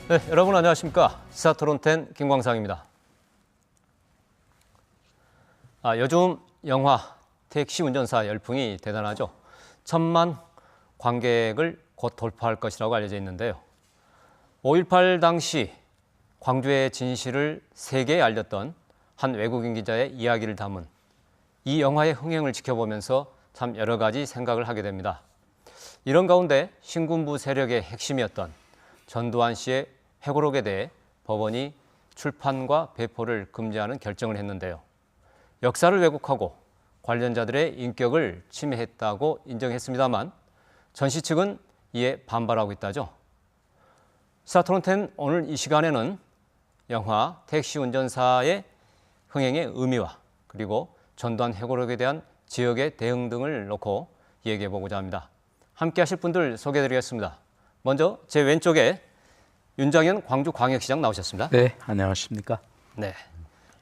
네, 여러분 안녕하십니까? 시사토론텐 김광상입니다. 요즘 영화 택시 운전사 열풍이 대단하죠. 1,000만 관객을 곧 돌파할 것이라고 알려져 있는데요. 5.18 당시 광주의 진실을 세계에 알렸던 한 외국인 기자의 이야기를 담은 이 영화의 흥행을 지켜보면서 참 여러 가지 생각을 하게 됩니다. 이런 가운데 신군부 세력의 핵심이었던 전두환 씨의 회고록에 대해 법원이 출판과 배포를 금지하는 결정을 했는데요. 역사를 왜곡하고 관련자들의 인격을 침해했다고 인정했습니다만 전시 측은 이에 반발하고 있다죠. 시사토론텐 오늘 이 시간에는 영화 택시 운전사의 흥행의 의미와 그리고 전두환 회고록에 대한 지역의 대응 등을 놓고 얘기해 보고자 합니다. 함께 하실 분들 소개해 드리겠습니다. 먼저 제 왼쪽에 윤장현 광주광역시장 나오셨습니다. 네, 안녕하십니까? 네.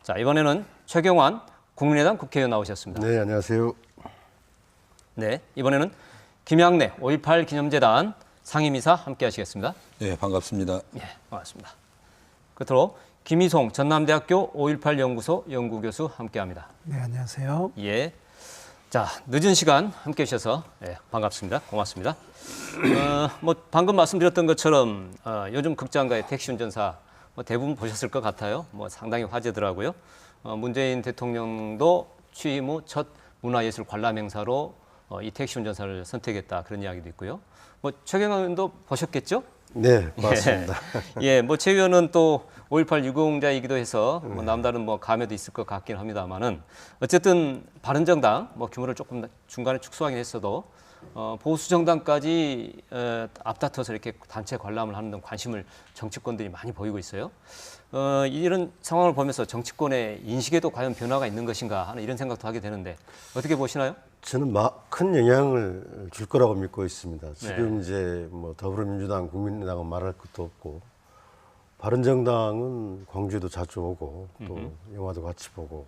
자, 이번에는 최경환 국민의당 국회의원 나오셨습니다. 네, 안녕하세요. 네, 이번에는 김양래 5.18 기념재단 상임이사 함께 하시겠습니다. 네, 반갑습니다. 네, 반갑습니다. 끝으로 김희송 전남대학교 5.18 연구소 연구교수 함께합니다. 네, 안녕하세요. 예. 자, 늦은 시간 함께 해주셔서 반갑습니다. 고맙습니다. 방금 말씀드렸던 것처럼 요즘 극장가의 택시 운전사 대부분 보셨을 것 같아요. 상당히 화제더라고요. 문재인 대통령도 취임 후 첫 문화예술 관람 행사로 이 택시 운전사를 선택했다 그런 이야기도 있고요. 최경환 의원도 보셨겠죠? 네, 고맙습니다. 예, 최 의원은 또 5.18 유공자이기도 해서 남다른 감회도 있을 것 같긴 합니다만은 어쨌든 바른정당 규모를 조금 중간에 축소하긴 했어도 보수 정당까지 앞다퉈서 이렇게 단체 관람을 하는 등 관심을 정치권들이 많이 보이고 있어요. 이런 상황을 보면서 정치권의 인식에도 과연 변화가 있는 것인가 하는 이런 생각도 하게 되는데 어떻게 보시나요? 저는 큰 영향을 줄 거라고 믿고 있습니다. 지금 이제 더불어민주당, 국민의당은 말할 것도 없고 바른정당은 광주에도 자주 오고 또 영화도 같이 보고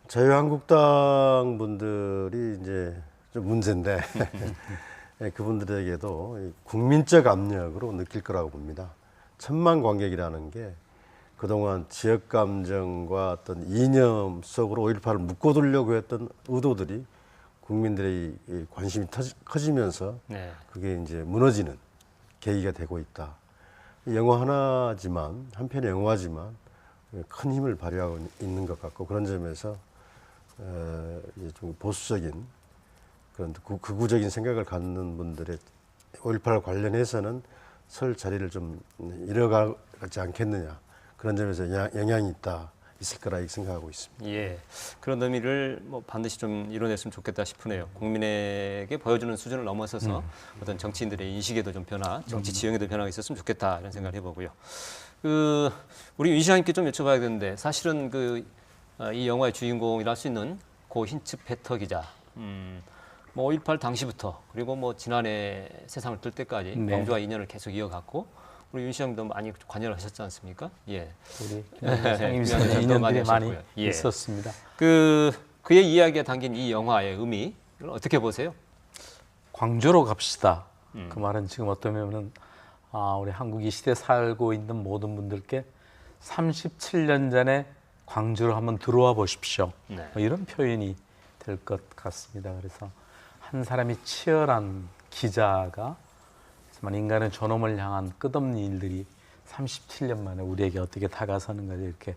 자유한국당 분들이 이제 좀 문제인데 그분들에게도 국민적 압력으로 느낄 거라고 봅니다. 1,000만 관객이라는 게 그동안 지역 감정과 어떤 이념 속으로 5.18을 묶어두려고 했던 의도들이 국민들의 관심이 커지면서 그게 이제 무너지는 계기가 되고 있다. 영화 하나지만 한편의 영화지만 큰 힘을 발휘하고 있는 것 같고 그런 점에서 좀 보수적인 그런 극우적인 생각을 갖는 분들의 5.18 관련해서는 설 자리를 좀 잃어가지 않겠느냐 그런 점에서 영향이 있을 거라 생각하고 있습니다. 예, 그런 의미를 반드시 좀 이뤄냈으면 좋겠다 싶으네요. 국민에게 보여주는 수준을 넘어서서 어떤 정치인들의 인식에도 좀 변화, 정치 지형에도 변화가 있었으면 좋겠다 이런 생각을 해보고요. 우리 윤 시장님께 좀 여쭤봐야 되는데 사실은 이 영화의 주인공이라 할 수 있는 고 힌츠 페터 기자, 5.18 당시부터 그리고 지난해 세상을 뜰 때까지 광주와 인연을 계속 이어갔고. 우리 윤 시장도 많이 관여를 하셨지 않습니까? 예. 우리 상임위원회 인연들이 많이 있었습니다. 그의 이야기가 담긴 이 영화의 의미를 어떻게 보세요? 광주로 갑시다. 그 말은 지금 어떠면은 우리 한국 이 시대에 살고 있는 모든 분들께 37년 전에 광주로 한번 들어와 보십시오. 이런 표현이 될 것 같습니다. 그래서 한 사람이 치열한 기자가 정말 인간의 존엄을 향한 끝없는 일들이 37년 만에 우리에게 어떻게 다가서는가 이렇게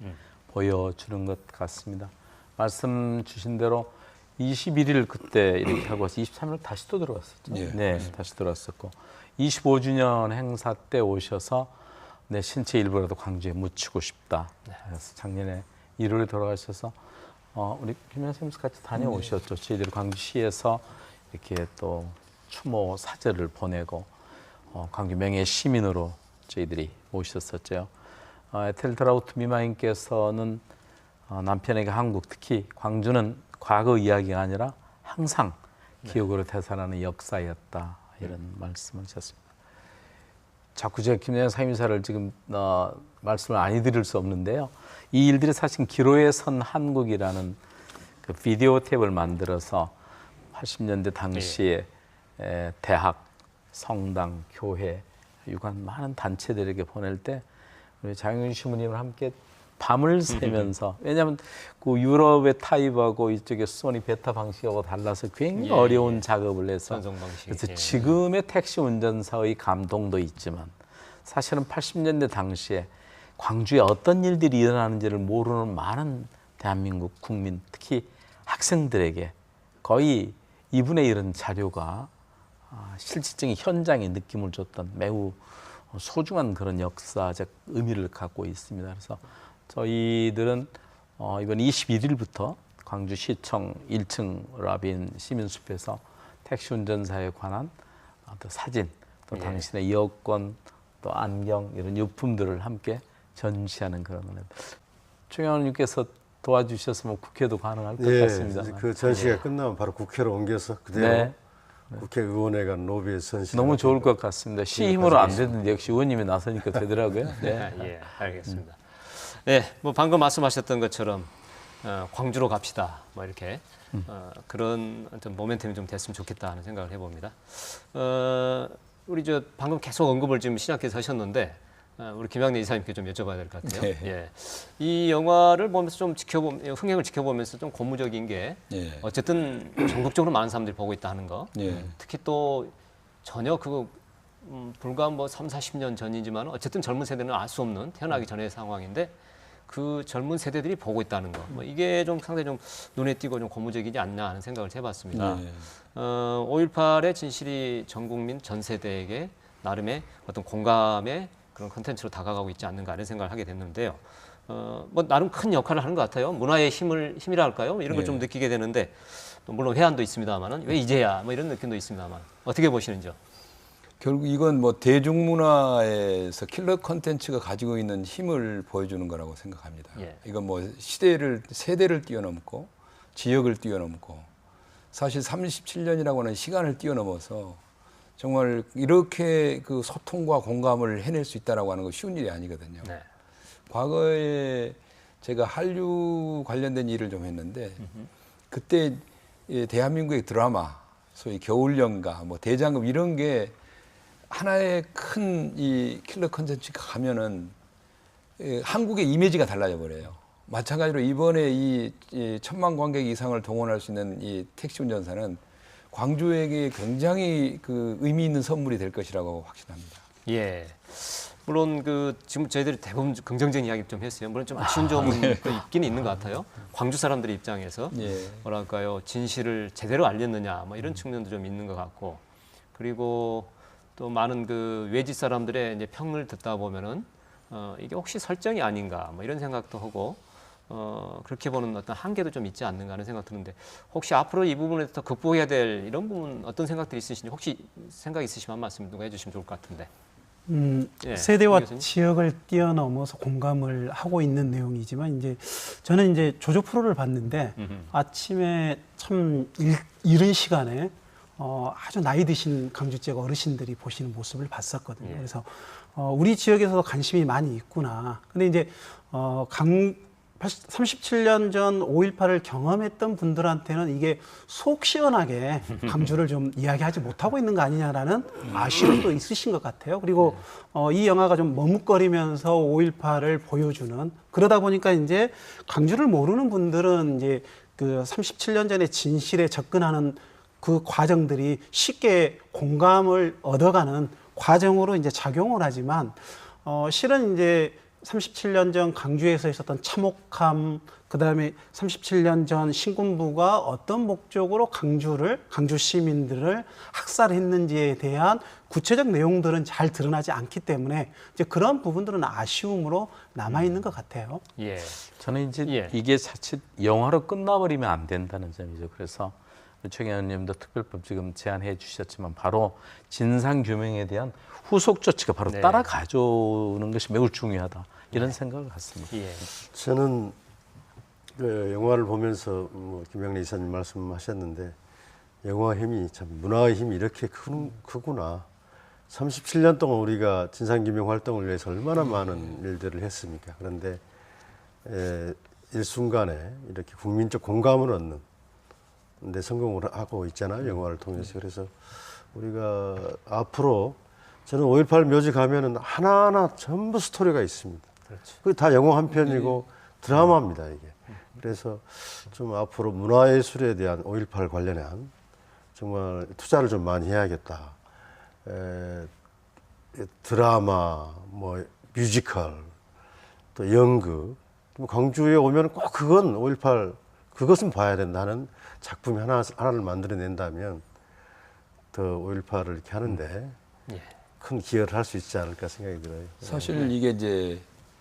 보여주는 것 같습니다. 말씀 주신 대로 21일 그때 이렇게 하고 와서 23일 다시 또 들어왔었죠. 네, 다시 들어왔었고 25주년 행사 때 오셔서 내 신체 일부라도 광주에 묻히고 싶다. 그래서 작년에 1월에 돌아가셔서 우리 김현 선생님 같이 다녀오셨죠. 저희들이 광주시에서 이렇게 또 추모 사절을 보내고 광주 명예 시민으로 저희들이 모셨었죠. 에텔트라우트 미마인께서는 남편에게 한국, 특히 광주는 과거 이야기가 아니라 항상 기억으로 되살아나는 역사였다 이런 말씀을 하셨습니다. 자꾸 제가 김여정 상임이사를 지금 말씀을 안 해드릴 수 없는데요. 이 일들이 사실 기로에 선 한국이라는 그 비디오 탭을 만들어서 80년대 당시에 대학, 성당, 교회 유관 많은 단체들에게 보낼 때 우리 장윤 신부님을 함께 밤을 새면서 왜냐하면 그 유럽의 타입하고 이쪽의 소니 베타 방식하고 달라서 굉장히 어려운 작업을 해서 전송 방식. 그래서 지금의 택시 운전사의 감동도 있지만 사실은 80년대 당시에 광주에 어떤 일들이 일어나는지를 모르는 많은 대한민국 국민 특히 학생들에게 거의 2분의 1은 자료가 실질적인 현장의 느낌을 줬던 매우 소중한 그런 역사적 의미를 갖고 있습니다. 그래서 저희들은 이번 21일부터 광주시청 1층 라빈 시민숲에서 택시 운전사에 관한 또 사진, 또 당신의 여권, 또 안경 이런 유품들을 함께 전시하는 그런 은혜. 최경환님께서 도와주셨으면 국회도 가능할 것 같습니다. 그 전시가 끝나면 바로 국회로 옮겨서 그대로 국회의원회관 로비에 전시. 너무 좋을 것 같습니다. 시 힘으로 안 되는데 역시 의원님이 나서니까 되더라고요. 예, 알겠습니다. 네, 뭐 방금 말씀하셨던 것처럼 광주로 갑시다. 뭐 이렇게 그런 좀 모멘텀이 좀 됐으면 좋겠다 하는 생각을 해봅니다. 우리 저 방금 계속 언급을 지금 시작해서 하셨는데 우리 김양래 이사님께 좀 여쭤봐야 될 것 같아요. 네. 예, 이 영화를 보면서 좀 흥행을 지켜보면서 좀 고무적인 게 어쨌든 전국적으로 많은 사람들이 보고 있다 하는 거. 특히 또 전혀 그거 불과 뭐 3, 40년 전이지만 어쨌든 젊은 세대는 알 수 없는 태어나기 전의 상황인데 그 젊은 세대들이 보고 있다는 거. 뭐 이게 좀 상당히 좀 눈에 띄고 좀 고무적이지 않나 하는 생각을 해봤습니다. 5.18의 진실이 전 국민 전 세대에게 나름의 어떤 공감의 그런 컨텐츠로 다가가고 있지 않는가 하는 생각을 하게 됐는데요. 뭐 나름 큰 역할을 하는 것 같아요. 문화의 힘이라 할까요? 뭐 이런 걸 좀 느끼게 되는데 또 물론 회한도 있습니다만은 왜 이제야 뭐 이런 느낌도 있습니다만 어떻게 보시는지요? 결국 이건 뭐 대중문화에서 킬러 콘텐츠가 가지고 있는 힘을 보여주는 거라고 생각합니다. 이건 뭐 세대를 뛰어넘고 지역을 뛰어넘고 사실 37년이라고 하는 시간을 뛰어넘어서 정말 이렇게 그 소통과 공감을 해낼 수 있다라고 하는 거 쉬운 일이 아니거든요. 과거에 제가 한류 관련된 일을 좀 했는데 그때 대한민국의 드라마, 소위 겨울연가, 뭐 대장금 이런 게 하나의 큰 이 킬러 컨텐츠가 가면은 한국의 이미지가 달라져 버려요. 마찬가지로 이번에 이 1000만 관객 이상을 동원할 수 있는 이 택시 운전사는 광주에게 굉장히 그 의미 있는 선물이 될 것이라고 확신합니다. 예. 물론 그 지금 저희들이 대부분 긍정적인 이야기 좀 했어요. 물론 좀 아쉬운 점은 또 있긴 있는 것 같아요. 광주 사람들의 입장에서 뭐랄까요 진실을 제대로 알렸느냐 뭐 이런 측면도 좀 있는 것 같고 그리고 또 많은 그 외지 사람들의 이제 평을 듣다 보면은 이게 혹시 설정이 아닌가 뭐 이런 생각도 하고 그렇게 보는 어떤 한계도 좀 있지 않는가 하는 생각 드는데 혹시 앞으로 이 부분에서 더 극복해야 될 이런 부분 어떤 생각들이 있으신지 혹시 생각 있으시면 한 말씀 누가 해주시면 좋을 것 같은데. 세대와 지역을 뛰어넘어서 공감을 하고 있는 내용이지만 이제 저는 이제 조조 프로를 봤는데 아침에 참 이른 시간에 아주 나이 드신 강주 지역 어르신들이 보시는 모습을 봤었거든요. 그래서 우리 지역에서도 관심이 많이 있구나. 근데 이제 37년 전 5.18을 경험했던 분들한테는 이게 속 시원하게 광주를 좀 이야기하지 못하고 있는 거 아니냐라는 아쉬움도 있으신 것 같아요. 그리고 이 영화가 좀 머뭇거리면서 5.18을 보여주는 그러다 보니까 이제 광주를 모르는 분들은 이제 그 37년 전의 진실에 접근하는 그 과정들이 쉽게 공감을 얻어가는 과정으로 이제 작용을 하지만 실은 이제 37년 전 강주에서 있었던 참혹함, 그다음에 37년 전 신군부가 어떤 목적으로 강주 시민들을 학살했는지에 대한 구체적 내용들은 잘 드러나지 않기 때문에 이제 그런 부분들은 아쉬움으로 남아 있는 것 같아요. 저는 이제 이게 자칫 영화로 끝나버리면 안 된다는 점이죠. 그래서 최경환님도 특별법 지금 제안해 주셨지만 바로 진상 규명에 대한 후속 조치가 바로 따라가주는 것이 매우 중요하다 이런 생각을 갖습니다. 저는 그 영화를 보면서 뭐 김양래 이사님 말씀하셨는데 영화 힘이 참 문화의 힘이 이렇게 크구나. 37년 동안 우리가 진상규명 활동을 위해서 얼마나 많은 일들을 했습니까? 그런데 일순간에 이렇게 국민적 공감을 얻는 데 성공을 하고 있잖아요. 영화를 통해서. 그래서 우리가 앞으로 저는 5.18 묘지 가면은 하나하나 전부 스토리가 있습니다. 그게 다 영화 한 편이고 드라마입니다, 이게. 그래서 좀 앞으로 문화예술에 대한 5.18 관련한 정말 투자를 좀 많이 해야겠다. 드라마, 뭐 뮤지컬, 또 연극, 뭐 광주에 오면 꼭 그건 5.18 그것은 봐야 된다는 작품이 하나를 만들어낸다면 더 5.18을 이렇게 하는데 큰 기여를 할 수 있지 않을까 생각이 들어요. 사실 이게 이제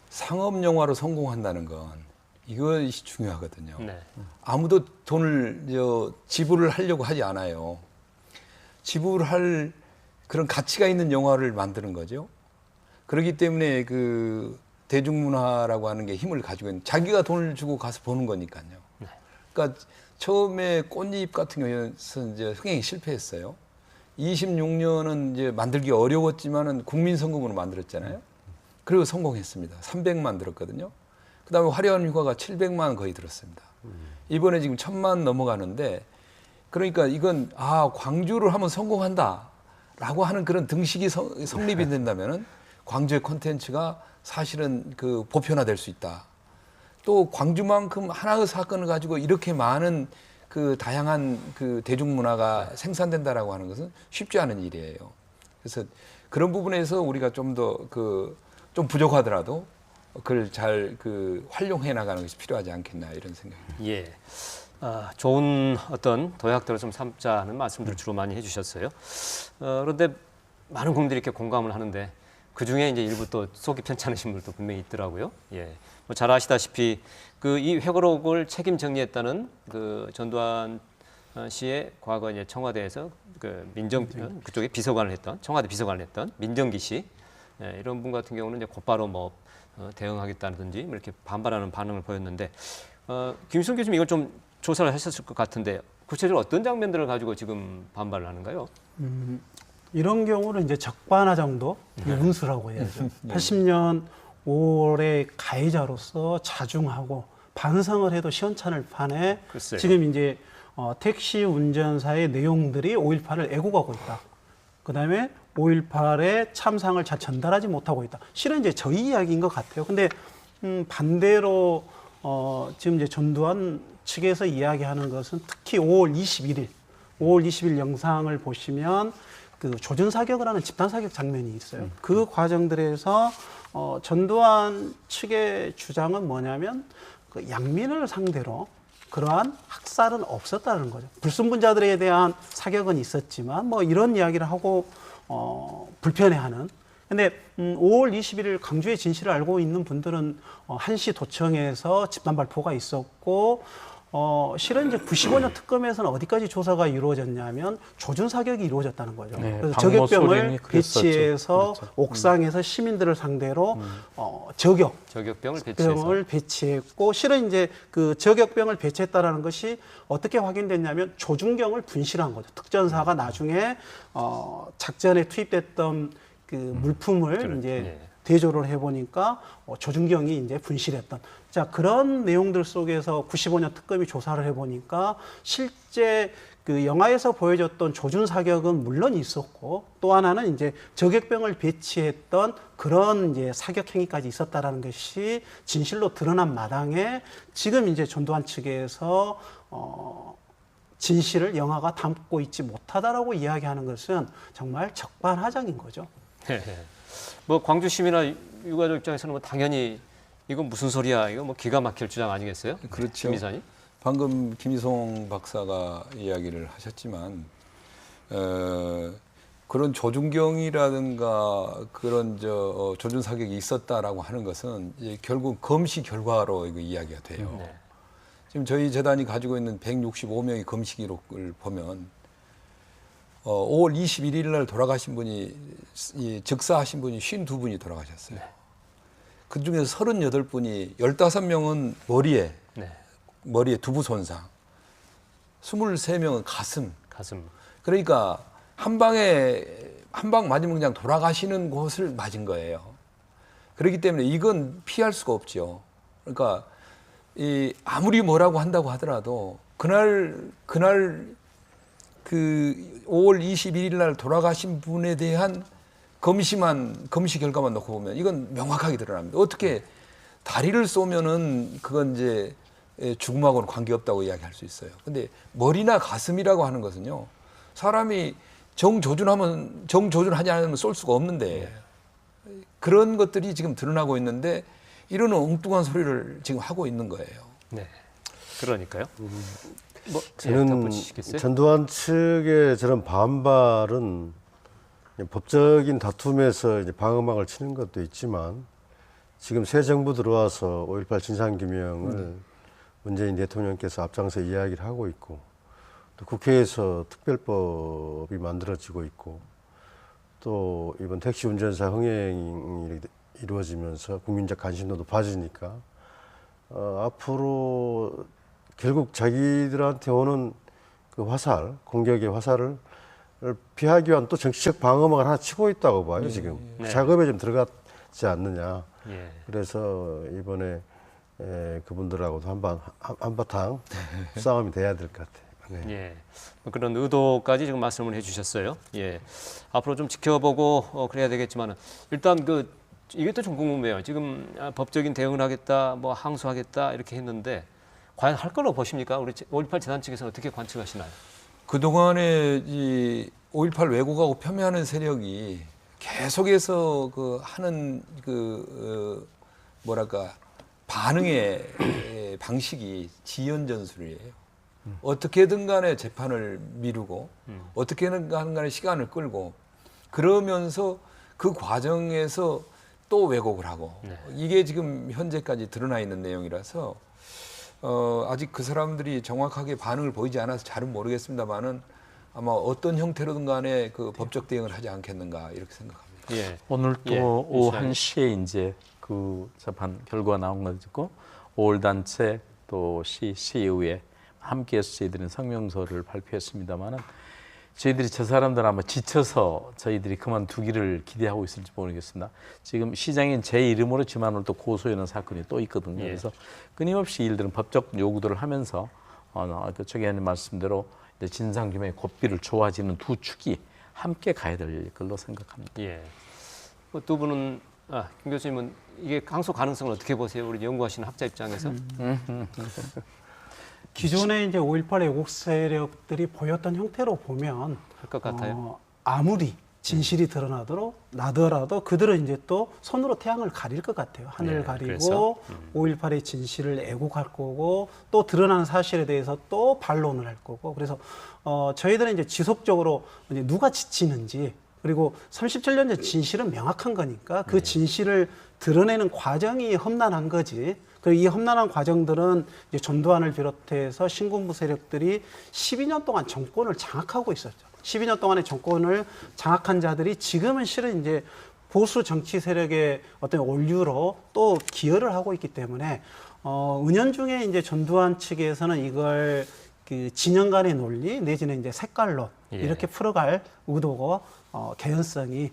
상업 영화로 성공한다는 건 이것이 중요하거든요. 네. 아무도 돈을 지불을 하려고 하지 않아요. 지불할 그런 가치가 있는 영화를 만드는 거죠. 그렇기 때문에 그 대중문화라고 하는 게 힘을 가지고 있는, 자기가 돈을 주고 가서 보는 거니까요. 그러니까 처음에 꽃잎 같은 경우에는 이제 흥행이 실패했어요. 26년은 이제 만들기 어려웠지만은 국민성금으로 만들었잖아요. 그리고 성공했습니다. 300만 들었거든요. 그다음에 화려한 휴가가 700만 거의 들었습니다. 이번에 지금 1000만 넘어가는데, 그러니까 이건 광주를 하면 성공한다라고 하는 그런 등식이 성립이 된다면은 광주의 콘텐츠가 사실은 그 보편화될 수 있다. 또 광주만큼 하나의 사건을 가지고 이렇게 많은 그 다양한 그 대중문화가 생산된다라고 하는 것은 쉽지 않은 일이에요. 그래서 그런 부분에서 우리가 좀 더 좀 부족하더라도 그걸 잘 활용해 나가는 것이 필요하지 않겠나 이런 생각입니다. 예. 좋은 어떤 도약들을 좀 삼자는 말씀들을 주로 많이 해주셨어요. 그런데 많은 국민들이 이렇게 공감을 하는데 그 중에 이제 일부 또 속이 편찮으신 분들도 분명히 있더라고요. 예. 뭐 잘 아시다시피 이 회고록을 책임 정리했다는 그 전두환 씨의 과거 이제 청와대에서 그쪽에 비서관을 했던, 청와대 비서관을 했던 민정기 씨, 이런 분 같은 경우는 이제 곧바로 뭐 대응하겠다든지 뭐 이렇게 반발하는 반응을 보였는데, 김일성 교수님 이걸 좀 조사를 하셨을 것 같은데 구체적으로 어떤 장면들을 가지고 지금 반발을 하는가요? 이런 경우는 이제 적반하 정도 유분수라고 해야죠. 80년 5월에 가해자로서 자중하고 반성을 해도 시원찮을 판에 글쎄요. 지금 이제 택시 운전사의 내용들이 5.18을 애국하고 있다. 그다음에 5.18의 참상을 잘 전달하지 못하고 있다. 실은 이제 저희 이야기인 것 같아요. 근데 반대로 지금 이제 전두환 측에서 이야기하는 것은 특히 5월 20일 영상을 보시면 그 조준 사격을 하는 집단 사격 장면이 있어요. 그 과정들에서 전두환 측의 주장은 뭐냐면 그 양민을 상대로 그러한 학살은 없었다는 거죠. 불순분자들에 대한 사격은 있었지만 뭐 이런 이야기를 하고 불편해하는. 근데 5월 21일 광주의 진실을 알고 있는 분들은 한시 도청에서 집단 발포가 있었고 실은 이제 95년 특검에서는 어디까지 조사가 이루어졌냐면 조준 사격이 이루어졌다는 거죠. 네, 그래서 박모 저격병을 소련이 그랬었죠. 배치해서 그렇죠. 옥상에서 시민들을 상대로 저격병을 병을 배치했고, 실은 이제 그 저격병을 배치했다라는 것이 어떻게 확인됐냐면 조준경을 분실한 거죠. 특전사가 나중에 작전에 투입됐던 그 물품을 이제 대조를 해보니까 조준경이 이제 분실했던. 자, 그런 내용들 속에서 95년 특검이 조사를 해보니까 실제 그 영화에서 보여줬던 조준 사격은 물론 있었고, 또 하나는 이제 저격병을 배치했던 그런 이제 사격 행위까지 있었다라는 것이 진실로 드러난 마당에 지금 이제 전두환 측에서 진실을 영화가 담고 있지 못하다라고 이야기하는 것은 정말 적반하장인 거죠. 뭐 광주 시민이나 유가족 입장에서는 뭐 당연히 이건 무슨 소리야, 이거 뭐 기가 막힐 주장 아니겠어요? 그렇죠. 김 이사님? 방금 김희송 박사가 이야기를 하셨지만 그런 조준경이라든가 그런 조준 사격이 있었다라고 하는 것은 이제 결국 검시 결과로 이거 이야기가 돼요. 네. 지금 저희 재단이 가지고 있는 165명의 검시 기록을 보면 5월 21일 날 돌아가신 분이 즉사하신 분이 52분이 돌아가셨어요. 네. 그 중에서 38분이 15명은 머리에 두부 손상, 23명은 가슴. 그러니까 한 방 맞으면 그냥 돌아가시는 곳을 맞은 거예요. 그렇기 때문에 이건 피할 수가 없죠. 그러니까 아무리 뭐라고 한다고 하더라도 그날 그 5월 21일 날 돌아가신 분에 대한 검시 결과만 놓고 보면 이건 명확하게 드러납니다. 어떻게 다리를 쏘면은 그건 이제 죽음하고는 관계없다고 이야기할 수 있어요. 근데 머리나 가슴이라고 하는 것은요. 사람이 정조준하지 않으면 쏠 수가 없는데 그런 것들이 지금 드러나고 있는데 이런 엉뚱한 소리를 지금 하고 있는 거예요. 네. 그러니까요. 뭐 저는 덧붙이시겠어요? 전두환 측의 저런 반발은 법적인 다툼에서 이제 방어막을 치는 것도 있지만 지금 새 정부 들어와서 5.18 진상규명을 문재인 대통령께서 앞장서 이야기를 하고 있고 또 국회에서 특별법이 만들어지고 있고 또 이번 택시 운전사 흥행이 이루어지면서 국민적 관심도 높아지니까 앞으로 결국 자기들한테 오는 그 화살, 공격의 화살을 피하기 위한 또 정치적 방어막을 하나 치고 있다고 봐요, 지금. 네. 작업에 좀 들어갔지 않느냐. 예. 그래서 이번에 그분들하고도 한바탕 싸움이 돼야 될 것 같아요. 네. 예. 뭐 그런 의도까지 지금 말씀을 해주셨어요. 예. 앞으로 좀 지켜보고 그래야 되겠지만은 일단 이것도 좀 궁금해요. 지금 법적인 대응을 하겠다, 뭐 항소하겠다 이렇게 했는데 과연 할 거라고 보십니까? 우리 5.18 재단 측에서는 어떻게 관측하시나요? 그동안에 이 5.18 왜곡하고 폄훼하는 세력이 계속해서 하는 뭐랄까 반응의 방식이 지연 전술이에요. 어떻게든 간에 재판을 미루고 어떻게든 간에 시간을 끌고 그러면서 그 과정에서 또 왜곡을 하고 이게 지금 현재까지 드러나 있는 내용이라서 아직 그 사람들이 정확하게 반응을 보이지 않아서 잘은 모르겠습니다만은 아마 어떤 형태로든 간에 그 법적 대응을 하지 않겠는가 이렇게 생각합니다. 예. 오늘 또 예, 오후 시간이. 1시에 이제 그 재판 결과가 나온 거 듣고 5월 단체 또 시의회 함께해서 저희들은 성명서를 발표했습니다만은 저희들이 저 사람들 아마 지쳐서 저희들이 그만두기를 기대하고 있을지 모르겠습니다. 지금 시장인 제 이름으로 지만을 또 고소하는 사건이 또 있거든요. 예. 그래서 끊임없이 이들은 법적 요구들을 하면서 저기 하는 말씀대로 이제 진상규명의 고삐를 좋아지는 두 축이 함께 가야 될 걸로 생각합니다. 예. 두 분은 김 교수님은 이게 항소 가능성을 어떻게 보세요? 우리 연구하시는 학자 입장에서. 기존에 이제 5.18 왜곡 세력들이 보였던 형태로 보면 할 것 같아요. 아무리 진실이 나더라도 그들은 이제 또 손으로 태양을 가릴 것 같아요. 하늘 네, 가리고 그래서? 5.18의 진실을 애곡할 거고 또 드러난 사실에 대해서 또 반론을 할 거고 그래서 저희들은 이제 지속적으로 이제 누가 지치는지 그리고 37년 전 진실은 명확한 거니까 그 진실을 드러내는 과정이 험난한 거지. 그리고 이 험난한 과정들은 이제 전두환을 비롯해서 신군부 세력들이 12년 동안 정권을 장악하고 있었죠. 12년 동안의 정권을 장악한 자들이 지금은 실은 이제 보수 정치 세력의 어떤 원류로 또 기여를 하고 있기 때문에 은연중에 이제 전두환 측에서는 이걸 그 진영 간의 논리 내지는 이제 색깔론 이렇게 풀어갈 의도고 개연성이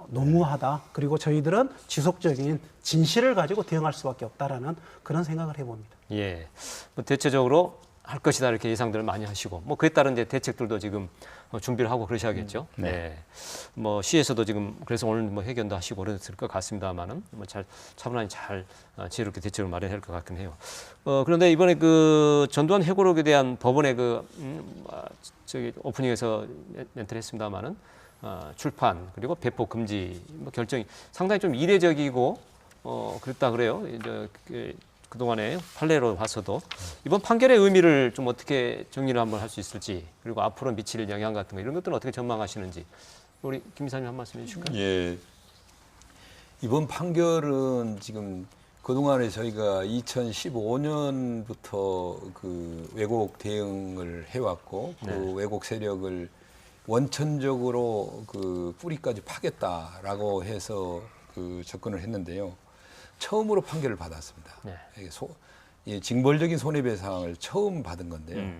너무하다. 그리고 저희들은 지속적인 진실을 가지고 대응할 수밖에 없다라는 그런 생각을 해봅니다. 예. 뭐 대체적으로 할 것이다 이렇게 예상들을 많이 하시고 뭐 그에 따른 이제 대책들도 지금 준비를 하고 그러셔야겠죠. 네. 뭐 시에서도 지금 그래서 오늘 뭐 회견도 하시고 그랬을 것 같습니다만은 뭐 잘 차분하게 잘 지혜롭게 대책을 마련할 것 같긴 해요. 그런데 이번에 그 전두환 회고록에 대한 법원의 저기 오프닝에서 멘트를 했습니다만은 출판 그리고 배포 금지 뭐 결정이 상당히 좀 이례적이고 그랬다 그래요. 이제 그동안의 판례로 봐서도 이번 판결의 의미를 좀 어떻게 정리를 한번 할 수 있을지 그리고 앞으로 미칠 영향 같은 거 이런 것들은 어떻게 전망하시는지 우리 김 이사님 한 말씀 해주실까요? 예. 이번 판결은 지금 그동안에 저희가 2015년부터 그 왜곡 대응을 해왔고 그 왜곡 세력을 원천적으로 그 뿌리까지 파겠다라고 해서 그 접근을 했는데요. 처음으로 판결을 받았습니다. 네. 이게 징벌적인 손해배상을 처음 받은 건데요.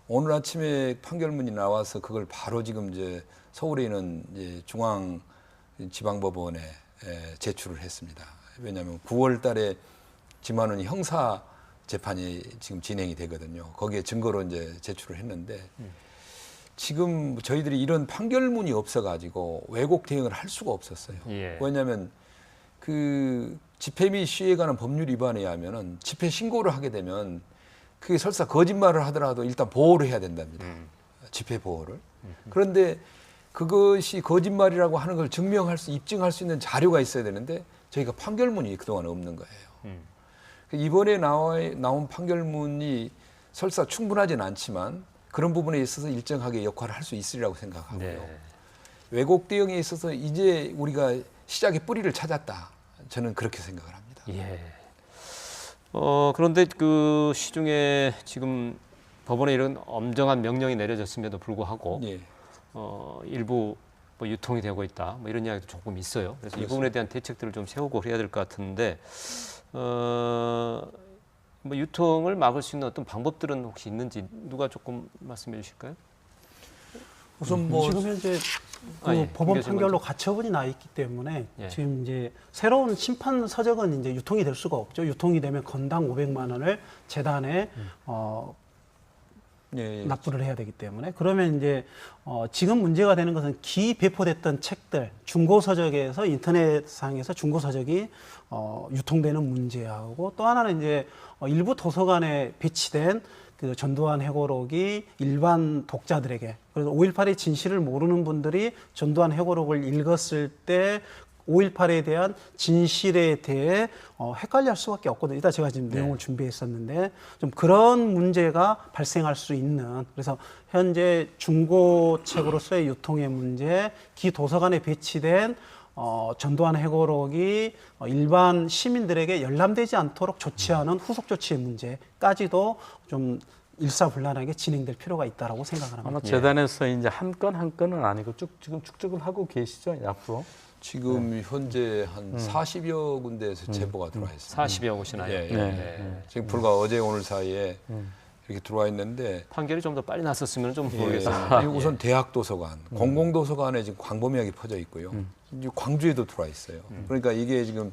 오늘 아침에 판결문이 나와서 그걸 바로 지금 이제 서울에 있는 이제 중앙지방법원에 제출을 했습니다. 왜냐하면 9월 달에 지만원 형사 재판이 지금 진행이 되거든요. 거기에 증거로 이제 제출을 했는데 지금 저희들이 이런 판결문이 없어가지고 왜곡 대응을 할 수가 없었어요. 예. 왜냐하면 그 집회 및 시위에 관한 법률 위반에 의하면은 집회 신고를 하게 되면 그게 설사 거짓말을 하더라도 일단 보호를 해야 된답니다. 집회 보호를. 그런데 그것이 거짓말이라고 하는 걸 입증할 수 있는 자료가 있어야 되는데 저희가 판결문이 그동안 없는 거예요. 이번에 나온 판결문이 설사 충분하진 않지만 그런 부분에 있어서 일정하게 역할을 할 수 있으리라고 생각하고요. 네. 왜곡 대응에 있어서 이제 우리가 시작의 뿌리를 찾았다. 저는 그렇게 생각을 합니다. 예. 그런데 그 시중에 지금 법원에 이런 엄정한 명령이 내려졌음에도 불구하고 예. 일부 뭐 유통이 되고 있다. 뭐 이런 이야기도 조금 있어요. 그래서 이 부분에 대한 대책들을 좀 세우고 해야 될 것 같은데 뭐 유통을 막을 수 있는 어떤 방법들은 혹시 있는지 누가 조금 말씀해 주실까요? 우선 뭐 지금 현재 그 예, 법원 김 교수님 판결로 가처분이 나 있기 때문에 예. 지금 이제 새로운 심판 서적은 이제 유통이 될 수가 없죠. 유통이 되면 건당 500만 원을 재단에 예, 예. 납부를 해야 되기 때문에 그러면 이제 지금 문제가 되는 것은 기배포됐던 책들 중고 서적에서 인터넷상에서 중고 서적이 유통되는 문제하고 또 하나는 이제 일부 도서관에 배치된 그 전두환 회고록이 일반 독자들에게 그래서 5.18의 진실을 모르는 분들이 전두환 회고록을 읽었을 때 5.18에 대한 진실에 대해 헷갈려 할 수밖에 없거든요. 이따 제가 지금 내용을 준비했었는데 좀 그런 문제가 발생할 수 있는 그래서 현재 중고책으로서의 유통의 문제, 기도서관에 배치된 전두환 회고록이 일반 시민들에게 열람되지 않도록 조치하는 후속 조치의 문제까지도 좀 일사불란하게 진행될 필요가 있다라고 생각을 합니다. 아마 재단에서 이제 한 건 한 건은 아니고 지금 축적을 하고 계시죠 앞으로? 지금 현재 한 40여 군데에서 제보가 들어와 있습니다. 40여 곳이나요. 예, 예. 네. 지금 불과 어제 오늘 사이에 이렇게 들어와 있는데 판결이 좀 더 빨리 났었으면 좀 예, 모르겠어요. 그리고 우선 대학 도서관, 공공도서관에 지금 광범위하게 퍼져 있고요. 이제 광주에도 들어와 있어요. 그러니까 이게 지금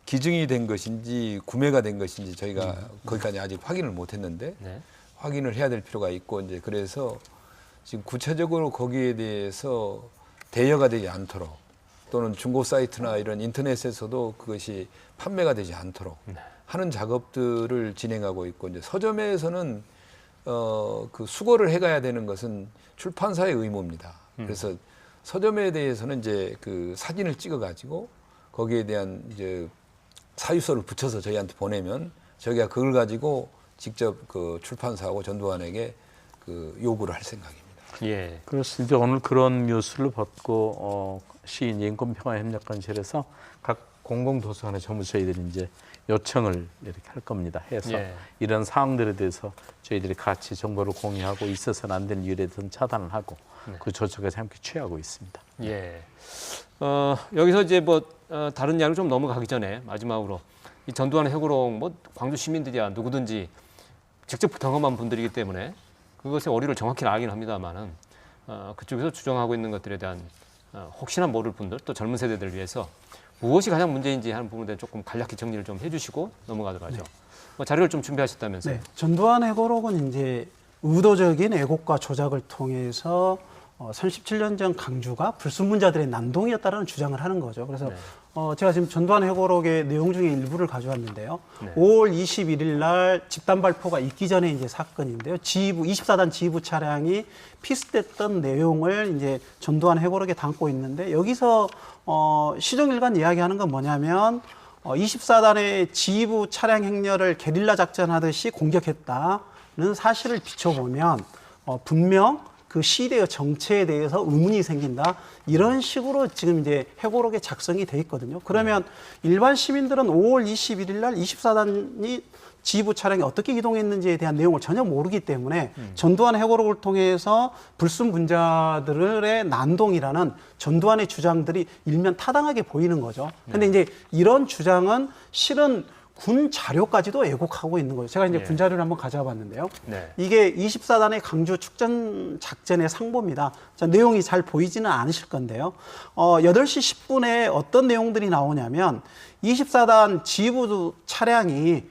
기증이 된 것인지 구매가 된 것인지 저희가 거기까지 아직 확인을 못했는데 네. 확인을 해야 될 필요가 있고 이제 그래서 지금 구체적으로 거기에 대해서 대여가 되지 않도록 또는 중고 사이트나 이런 인터넷에서도 그것이 판매가 되지 않도록 하는 작업들을 진행하고 있고 이제 서점에서는 그 수거를 해가야 되는 것은 출판사의 의무입니다. 그래서 서점에 대해서는 이제 그 사진을 찍어가지고 거기에 대한 이제 사유서를 붙여서 저희한테 보내면 저희가 그걸 가지고 직접 그 출판사하고 전두환에게 그 요구를 할 생각입니다. 예. 그래서 이제 오늘 그런 뉴스를 받고 시인 인권평화협력관실에서 각 공공도서관에 전부 저희들이 이제 요청을 이렇게 할 겁니다. 해서 예. 이런 사항들에 대해서 저희들이 같이 정보를 공유하고 있어서는 안 되는 일에든 차단을 하고 그 조처까지 함께 취하고 있습니다. 예. 여기서 이제 뭐 다른 이야기를 좀 넘어가기 전에 마지막으로 이 전두환 회고록 뭐 광주 시민들이야 누구든지 직접 경험한 분들이기 때문에 그것의 오류를 정확히 알긴 합니다만은 그쪽에서 주장하고 있는 것들에 대한 혹시나 모를 분들 또 젊은 세대들을 위해서 무엇이 가장 문제인지 하는 부분에 대해 조금 간략히 정리를 좀 해주시고 넘어가도록 하죠. 뭐 자료를 좀 준비하셨다면서요? 네, 전두환 회고록은 이제 의도적인 왜곡과 조작을 통해서 37년 전 강주가 불순분자들의 난동이었다는 주장을 하는 거죠. 그래서 제가 지금 전두환 회고록의 내용 중에 일부를 가져왔는데요. 네. 5월 21일 날 집단 발포가 있기 전에 이제 사건인데요. 지휘부 24단 지휘부 차량이 피습됐던 내용을 이제 전두환 회고록에 담고 있는데 여기서 시종일관 이야기하는 건 뭐냐면 24단의 지휘부 차량 행렬을 게릴라 작전하듯이 공격했다는 사실을 비춰보면 분명 그 시대의 정체에 대해서 의문이 생긴다. 이런 식으로 지금 이제 회고록에 작성이 돼 있거든요. 그러면 일반 시민들은 5월 21일 날 24단이 지휘부 차량이 어떻게 이동했는지에 대한 내용을 전혀 모르기 때문에 전두환 회고록을 통해서 불순분자들의 난동이라는 전두환의 주장들이 일면 타당하게 보이는 거죠. 근데 이제 이런 주장은 실은 군 자료까지도 왜곡하고 있는 거죠. 제가 이제 군 자료를 한번 가져와 봤는데요. 네. 이게 24단의 강주 축전 작전의 상보입니다. 자, 내용이 잘 보이지는 않으실 건데요. 8시 10분에 어떤 내용들이 나오냐면 24단 지휘부 차량이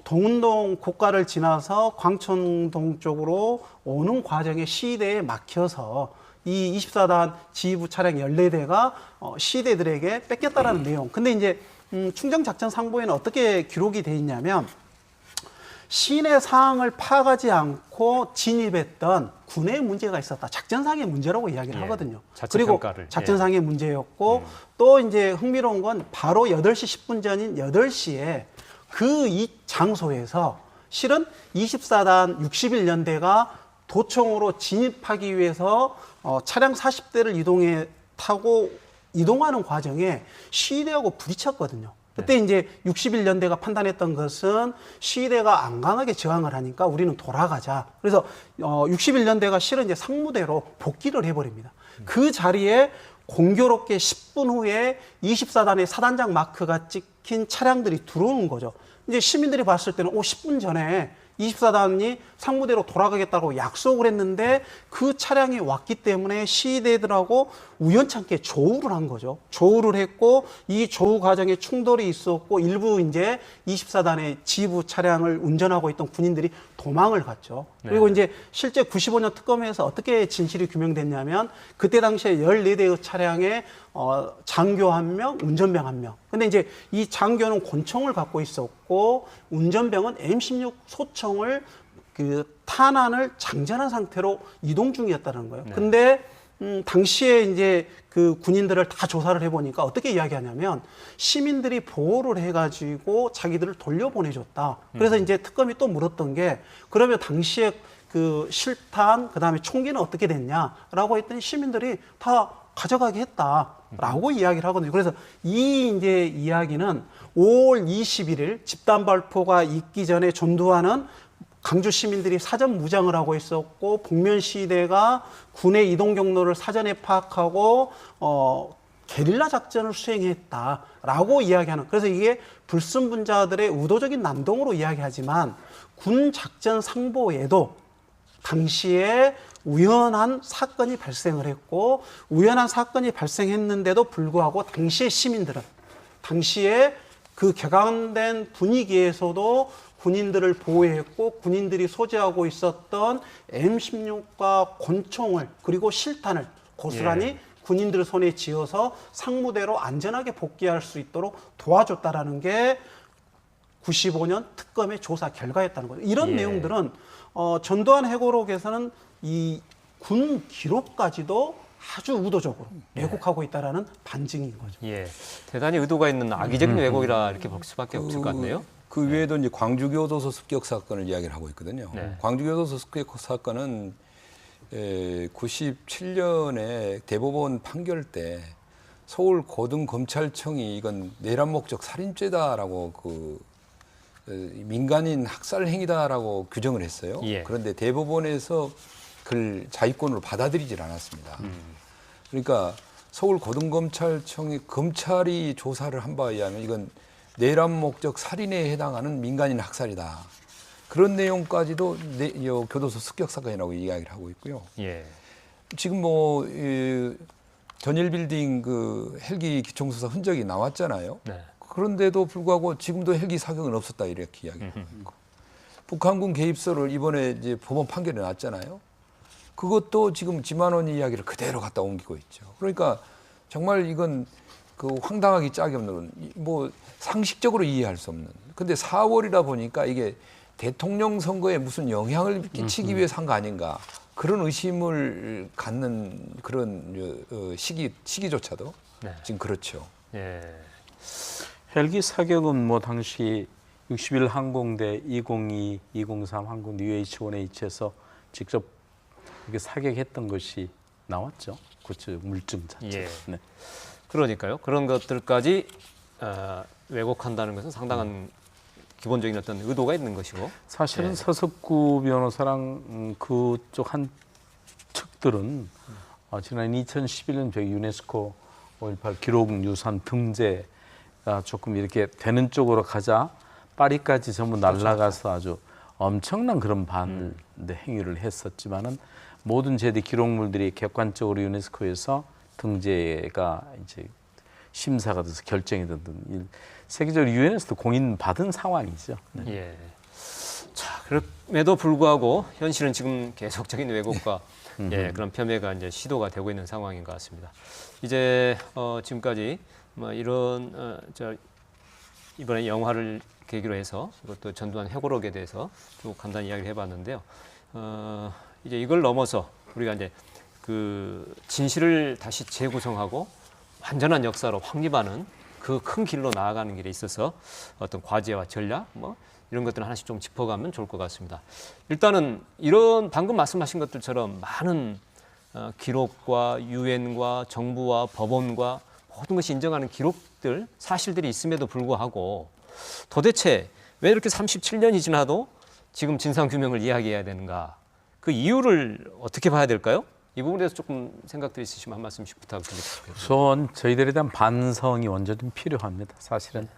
동운동 고가를 지나서 광천동 쪽으로 오는 과정에 시대에 막혀서 이 24단 지휘부 차량 14대가 시대들에게 뺏겼다라는 내용. 근데 이제 충정작전 상보에는 어떻게 기록이 돼 있냐면 시내 상황을 파악하지 않고 진입했던 군의 문제가 있었다. 작전상의 문제라고 이야기를 하거든요. 자체 그리고 평가를. 작전상의 문제였고 또 이제 흥미로운 건 바로 8시 10분 전인 8시에 그 이 장소에서 실은 24단 61연대가 도청으로 진입하기 위해서 차량 40대를 타고 이동하는 과정에 시위대하고 부딪혔거든요. 그때 이제 61연대가 판단했던 것은 시위대가 안 강하게 저항을 하니까 우리는 돌아가자. 그래서 61연대가 실은 이제 상무대로 복귀를 해버립니다. 그 자리에 공교롭게 10분 후에 24단의 사단장 마크가 찍힌 차량들이 들어오는 거죠. 이제 시민들이 봤을 때는 10분 전에 24단이 상무대로 돌아가겠다고 약속을 했는데 그 차량이 왔기 때문에 시위대들하고 우연찮게 조우를 한 거죠. 조우를 했고 이 조우 과정에 충돌이 있었고 일부 이제 24단의 지휘부 차량을 운전하고 있던 군인들이 도망을 갔죠. 그리고 이제 실제 95년 특검에서 어떻게 진실이 규명됐냐면 그때 당시에 14대의 차량에 장교 1명, 운전병 1명. 근데 이제 이 장교는 권총을 갖고 있었고 운전병은 M16 소총을 그 탄환을 장전한 상태로 이동 중이었다는 거예요. 근데 당시에 이제 그 군인들을 다 조사를 해보니까 어떻게 이야기하냐면 시민들이 보호를 해가지고 자기들을 돌려보내줬다. 그래서 이제 특검이 또 물었던 게 그러면 당시에 그 실탄 그다음에 총기는 어떻게 됐냐라고 했더니 시민들이 다 가져가게 했다라고 이야기를 하거든요. 그래서 이 이제 이야기는 5월 21일 집단 발포가 있기 전에 전두환은 강주 시민들이 사전 무장을 하고 있었고 복면 시대가 군의 이동 경로를 사전에 파악하고 게릴라 작전을 수행했다라고 이야기하는. 그래서 이게 불순분자들의 의도적인 난동으로 이야기하지만 군 작전 상보에도 당시에 우연한 사건이 발생을 했고 우연한 사건이 발생했는데도 불구하고 당시의 시민들은 당시에 그 격앙된 분위기에서도 군인들을 보호했고 군인들이 소지하고 있었던 M16과 권총을 그리고 실탄을 고스란히 군인들 손에 쥐어서 상무대로 안전하게 복귀할 수 있도록 도와줬다라는 게 95년 특검의 조사 결과였다는 거죠. 이런 내용들은 전두환 해고록에서는 이 군 기록까지도 아주 의도적으로 왜곡하고 있다라는 반증인 거죠. 예, 대단히 의도가 있는 악의적인 왜곡이라 이렇게 볼 수밖에 없을 것 같네요. 그 외에도 이제 광주교도소 습격 사건을 이야기를 하고 있거든요. 광주교도소 습격 사건은 97년에 대법원 판결 때 서울 고등검찰청이 이건 내란 목적 살인죄다라고 그 민간인 학살 행위다라고 규정을 했어요. 그런데 대법원에서 그걸 자위권으로 받아들이질 않았습니다. 그러니까 서울 고등검찰청이 검찰이 조사를 한 바에 의하면 이건 내란 목적 살인에 해당하는 민간인 학살이다. 그런 내용까지도 교도소 습격 사건이라고 이야기를 하고 있고요. 지금 뭐 전일빌딩 그 헬기 기총수사 흔적이 나왔잖아요. 그런데도 불구하고 지금도 헬기 사격은 없었다 이렇게 이야기하고 있고 북한군 개입설을 이번에 이제 법원 판결이 났잖아요. 그것도 지금 지만원 이야기를 그대로 갖다 옮기고 있죠. 그러니까 정말 이건 그 황당하기 짝이 없는 뭐 상식적으로 이해할 수 없는. 근데 4월이다 보니까 이게 대통령 선거에 무슨 영향을 끼치기 위해서 한 거 아닌가 그런 의심을 갖는 그런 시기조차도 지금 그렇죠. 헬기 사격은 뭐 당시 61 항공대 202, 203 항공 UH-1H에서 직접 이렇게 사격했던 것이 나왔죠. 그렇죠. 물증 자체. 그러니까요. 그런 것들까지 왜곡한다는 것은 상당한 기본적인 어떤 의도가 있는 것이고 사실은 서석구 변호사랑 그쪽 한 측들은 지난 2011년 저희 유네스코 5.18 기록유산 등재가 조금 이렇게 되는 쪽으로 가자 파리까지 전부 날아가서 아주 엄청난 그런 행위를 했었지만은 모든 제대 기록물들이 객관적으로 유네스코에서 등재가 이제 심사가 돼서 결정이 되든 세계적으로 유엔에서도 공인받은 상황이죠. 네. 예. 자, 그럼에도 불구하고 현실은 지금 계속적인 왜곡과 그런 폄훼가 이제 시도가 되고 있는 상황인 것 같습니다. 이제 지금까지 뭐 이런 이번에 영화를 계기로 해서 이것도 전두환 회고록에 대해서 쭉 간단히 이야기를 해봤는데요. 이제 이걸 넘어서 우리가 이제 그 진실을 다시 재구성하고 완전한 역사로 확립하는 그 큰 길로 나아가는 길에 있어서 어떤 과제와 전략 뭐 이런 것들을 하나씩 좀 짚어가면 좋을 것 같습니다. 일단은 이런 방금 말씀하신 것들처럼 많은 기록과 유엔과 정부와 법원과 모든 것이 인정하는 기록들, 사실들이 있음에도 불구하고 도대체 왜 이렇게 37년이 지나도 지금 진상규명을 이야기해야 되는가? 그 이유를 어떻게 봐야 될까요? 이 부분에 대해서 조금 생각들이 있으시면 한 말씀씩 부탁드리겠습니다. 우선 저희들에 대한 반성이 먼저 좀 필요합니다. 사실은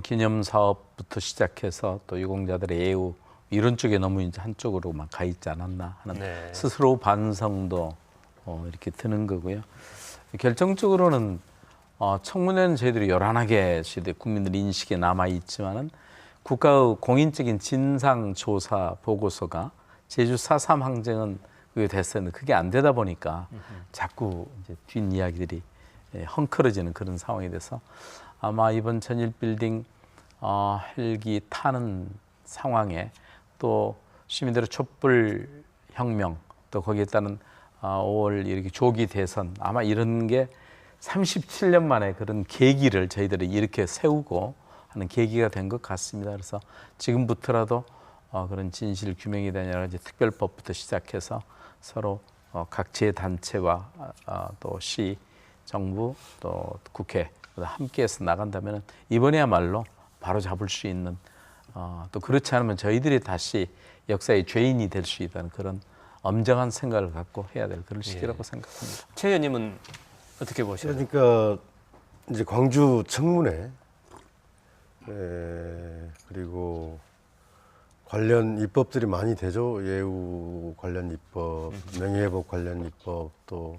기념 사업부터 시작해서 또 유공자들의 예우 이런 쪽에 너무 이제 한쪽으로만 가 있지 않았나 하는 스스로 반성도 이렇게 드는 거고요. 결정적으로는 청문회는 저희들이 요란하게 국민들 인식에 남아 있지만은 국가의 공인적인 진상 조사 보고서가 제주 4.3 항쟁은 그게 됐었는데 그게 안 되다 보니까 자꾸 이제 뒷이야기들이 헝클어지는 그런 상황이 돼서 아마 이번 전일빌딩 헬기 타는 상황에 또 시민들의 촛불 혁명 또 거기에 따른 5월 이렇게 조기 대선 아마 이런 게 37년 만에 그런 계기를 저희들이 이렇게 세우고 하는 계기가 된 것 같습니다. 그래서 지금부터라도 그런 진실 규명에 대한 여러 가지 특별법부터 시작해서 서로 각 제단체와 또 시, 정부, 또 국회 함께해서 나간다면 이번에야말로 바로 잡을 수 있는 또 그렇지 않으면 저희들이 다시 역사의 죄인이 될 수 있다는 그런 엄정한 생각을 갖고 해야 될 그런 시기라고 생각합니다. 최 의원님은 어떻게 보세요? 그러니까 이제 광주 청문회 그리고 관련 입법들이 많이 되죠. 예우 관련 입법, 명예회복 관련 입법 또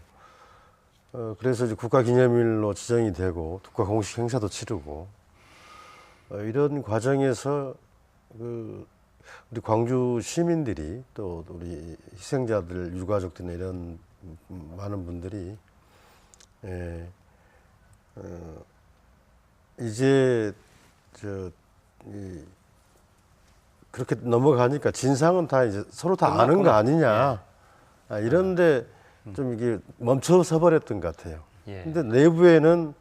그래서 이제 국가기념일로 지정이 되고 국가 공식 행사도 치르고 이런 과정에서 우리 광주 시민들이 또 우리 희생자들 유가족들이나 이런 많은 분들이 이제 그렇게 넘어가니까 진상은 다 이제 서로 다 아는 거 아니냐 이런데 좀 이게 멈춰서 버렸던 것 같아요. 근데 내부에는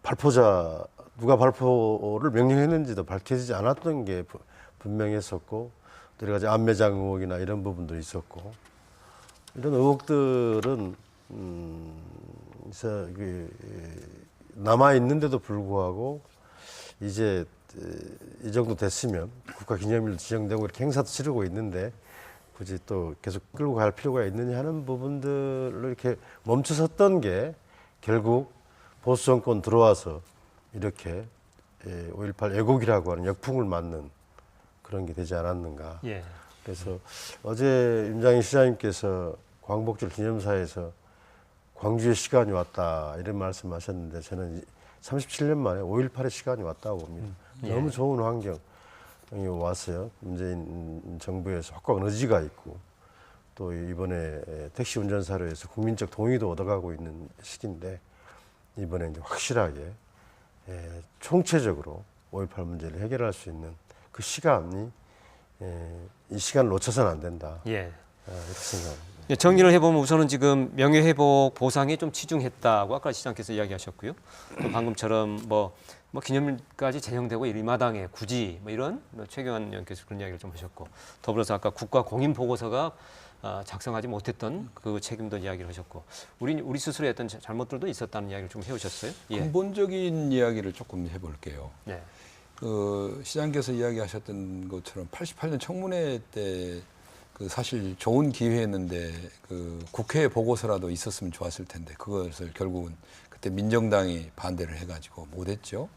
발포자 누가 발포를 명령했는지도 밝혀지지 않았던 게 분명했었고 또 여러 가지 안매장 의혹이나 이런 부분도 있었고 이런 의혹들은 남아 있는데도 불구하고 이제 이 정도 됐으면 국가기념일로 지정되고 이렇게 행사도 치르고 있는데 굳이 또 계속 끌고 갈 필요가 있느냐 하는 부분들로 이렇게 멈춰섰던 게 결국 보수 정권 들어와서 이렇게 5.18 왜곡이라고 하는 역풍을 맞는 그런 게 되지 않았는가. 그래서 어제 임장희 시장님께서 광복절 기념사에서 광주의 시간이 왔다 이런 말씀하셨는데 저는 37년 만에 5.18의 시간이 왔다고 봅니다. 너무 좋은 환경이 왔어요. 문재인 정부에서 확고한 의지가 있고 또 이번에 택시 운전사로 해서 국민적 동의도 얻어가고 있는 시기인데 이번에 이제 확실하게 총체적으로 5.18 문제를 해결할 수 있는 그 시간이 이 시간을 놓쳐서는 안 된다. 이렇게 생각합니다. 정리를 해보면 우선은 지금 명예회복 보상에 좀 치중했다고 아까 시장께서 이야기하셨고요. 또 방금처럼 뭐 기념일까지 제정되고 이 마당에 굳이 뭐 이런 최경환 의원께서 그런 이야기를 좀 하셨고 더불어서 아까 국가 공인 보고서가 작성하지 못했던 그 책임도 이야기를 하셨고 우리 스스로의 어떤 잘못들도 있었다는 이야기를 좀 해오셨어요. 근본적인 이야기를 조금 해볼게요. 네. 그 시장께서 이야기하셨던 것처럼 88년 청문회 때 그 사실 좋은 기회였는데 그 국회 보고서라도 있었으면 좋았을 텐데 그것을 결국은 그때 민정당이 반대를 해가지고 못했죠.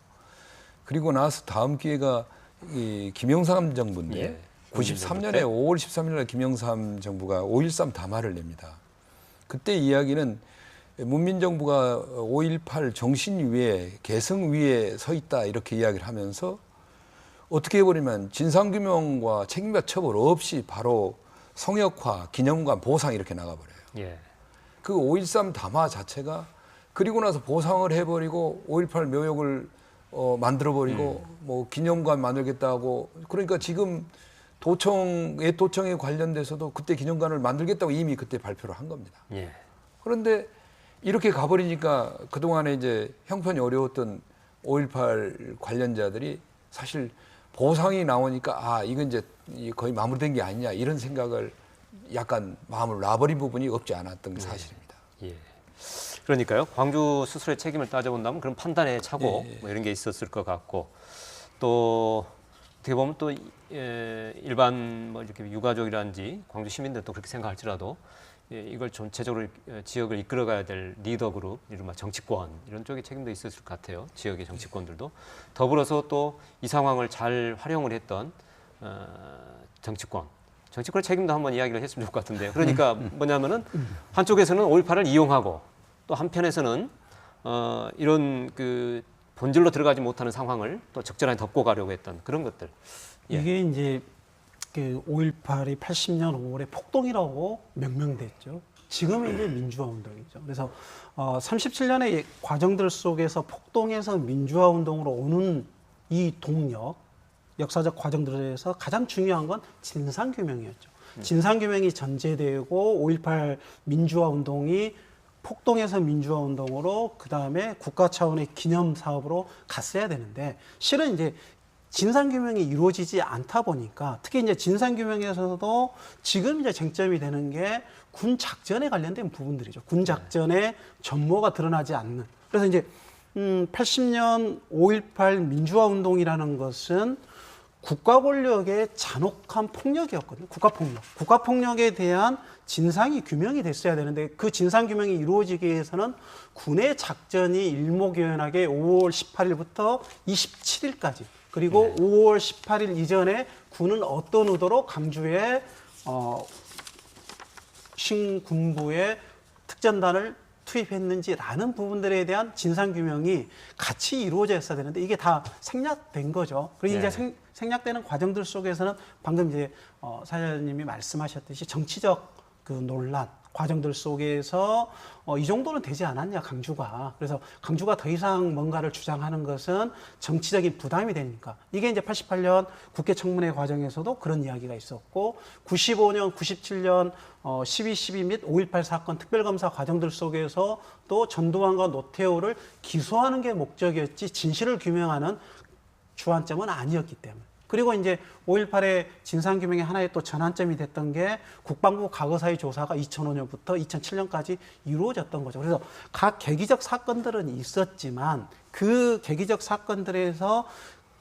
그리고 나서 다음 기회가 이 김영삼 정부인데 93년에 5월 13일 날 김영삼 정부가 5.13 담화를 냅니다. 그때 이야기는 문민정부가 5.18 정신 위에 계승 위에 서 있다 이렇게 이야기를 하면서 어떻게 해버리면 진상규명과 책임과 처벌 없이 바로 성역화, 기념관, 보상 이렇게 나가버려요. 예. 그 5.13 담화 자체가 그리고 나서 보상을 해버리고 5.18 묘역을 만들어버리고 뭐 기념관 만들겠다고 그러니까 지금 도청에 관련돼서도 그때 기념관을 만들겠다고 이미 그때 발표를 한 겁니다. 예. 그런데 이렇게 가버리니까 그동안에 이제 형편이 어려웠던 5.18 관련자들이 사실 보상이 나오니까 아, 이건 이제 거의 마무리된 게 아니냐 이런 생각을 약간 마음을 놔버린 부분이 없지 않았던 게 사실입니다. 예. 그러니까요. 광주 수술의 책임을 따져본다면 그런 판단의 착오 예. 뭐 이런 게 있었을 것 같고 또 어떻게 보면 또 일반 뭐 이렇게 유가족이라든지 광주 시민들도 그렇게 생각할지라도 이걸 전체적으로 지역을 이끌어가야 될 리더 그룹, 이른바 정치권 이런 쪽에 책임도 있었을 것 같아요. 지역의 정치권들도 더불어서 또 이 상황을 잘 활용을 했던 정치권의 책임도 한번 이야기를 했으면 좋을 것 같은데요. 그러니까 뭐냐면은 한쪽에서는 5.18을 이용하고 또 한편에서는 이런 그 본질로 들어가지 못하는 상황을 또 적절하게 덮고 가려고 했던 그런 것들. 예. 이게 이제 그 5.18이 80년 5월에 폭동이라고 명명됐죠. 지금은 이제 민주화 운동이죠. 그래서 37년의 과정들 속에서 폭동에서 민주화 운동으로 오는 이 동력, 역사적 과정들에서 가장 중요한 건 진상규명이었죠. 진상규명이 전제되고 5.18 민주화 운동이 폭동에서 민주화 운동으로 그 다음에 국가 차원의 기념 사업으로 갔어야 되는데 실은 이제 진상규명이 이루어지지 않다 보니까 특히 이제 진상규명에서도 지금 이제 쟁점이 되는 게 군 작전에 관련된 부분들이죠. 군 작전의 전모가 드러나지 않는. 그래서 이제 80년 5.18 민주화 운동이라는 것은 국가 권력의 잔혹한 폭력이었거든요. 국가 폭력에 대한 진상이 규명이 됐어야 되는데 그 진상 규명이 이루어지기 위해서는 군의 작전이 일목요연하게 5월 18일부터 27일까지 그리고 5월 18일 이전에 군은 어떤 의도로 광주에 신군부의 특전단을 투입했는지라는 부분들에 대한 진상규명이 같이 이루어졌어야 되는데 이게 다 생략된 거죠. 그리고 이제 생략되는 과정들 속에서는 방금 이제 사장님이 말씀하셨듯이 정치적 그 논란 과정들 속에서 이 정도는 되지 않았냐 강주가. 그래서 강주가 더 이상 뭔가를 주장하는 것은 정치적인 부담이 되니까. 이게 이제 88년 국회 청문회 과정에서도 그런 이야기가 있었고 95년, 97년 12.12 및 5.18 사건 특별검사 과정들 속에서 또 전두환과 노태우를 기소하는 게 목적이었지 진실을 규명하는 주안점은 아니었기 때문에. 그리고 이제 5.18의 진상규명의 하나의 또 전환점이 됐던 게 국방부 과거사의 조사가 2005년부터 2007년까지 이루어졌던 거죠. 그래서 각 계기적 사건들은 있었지만 그 계기적 사건들에서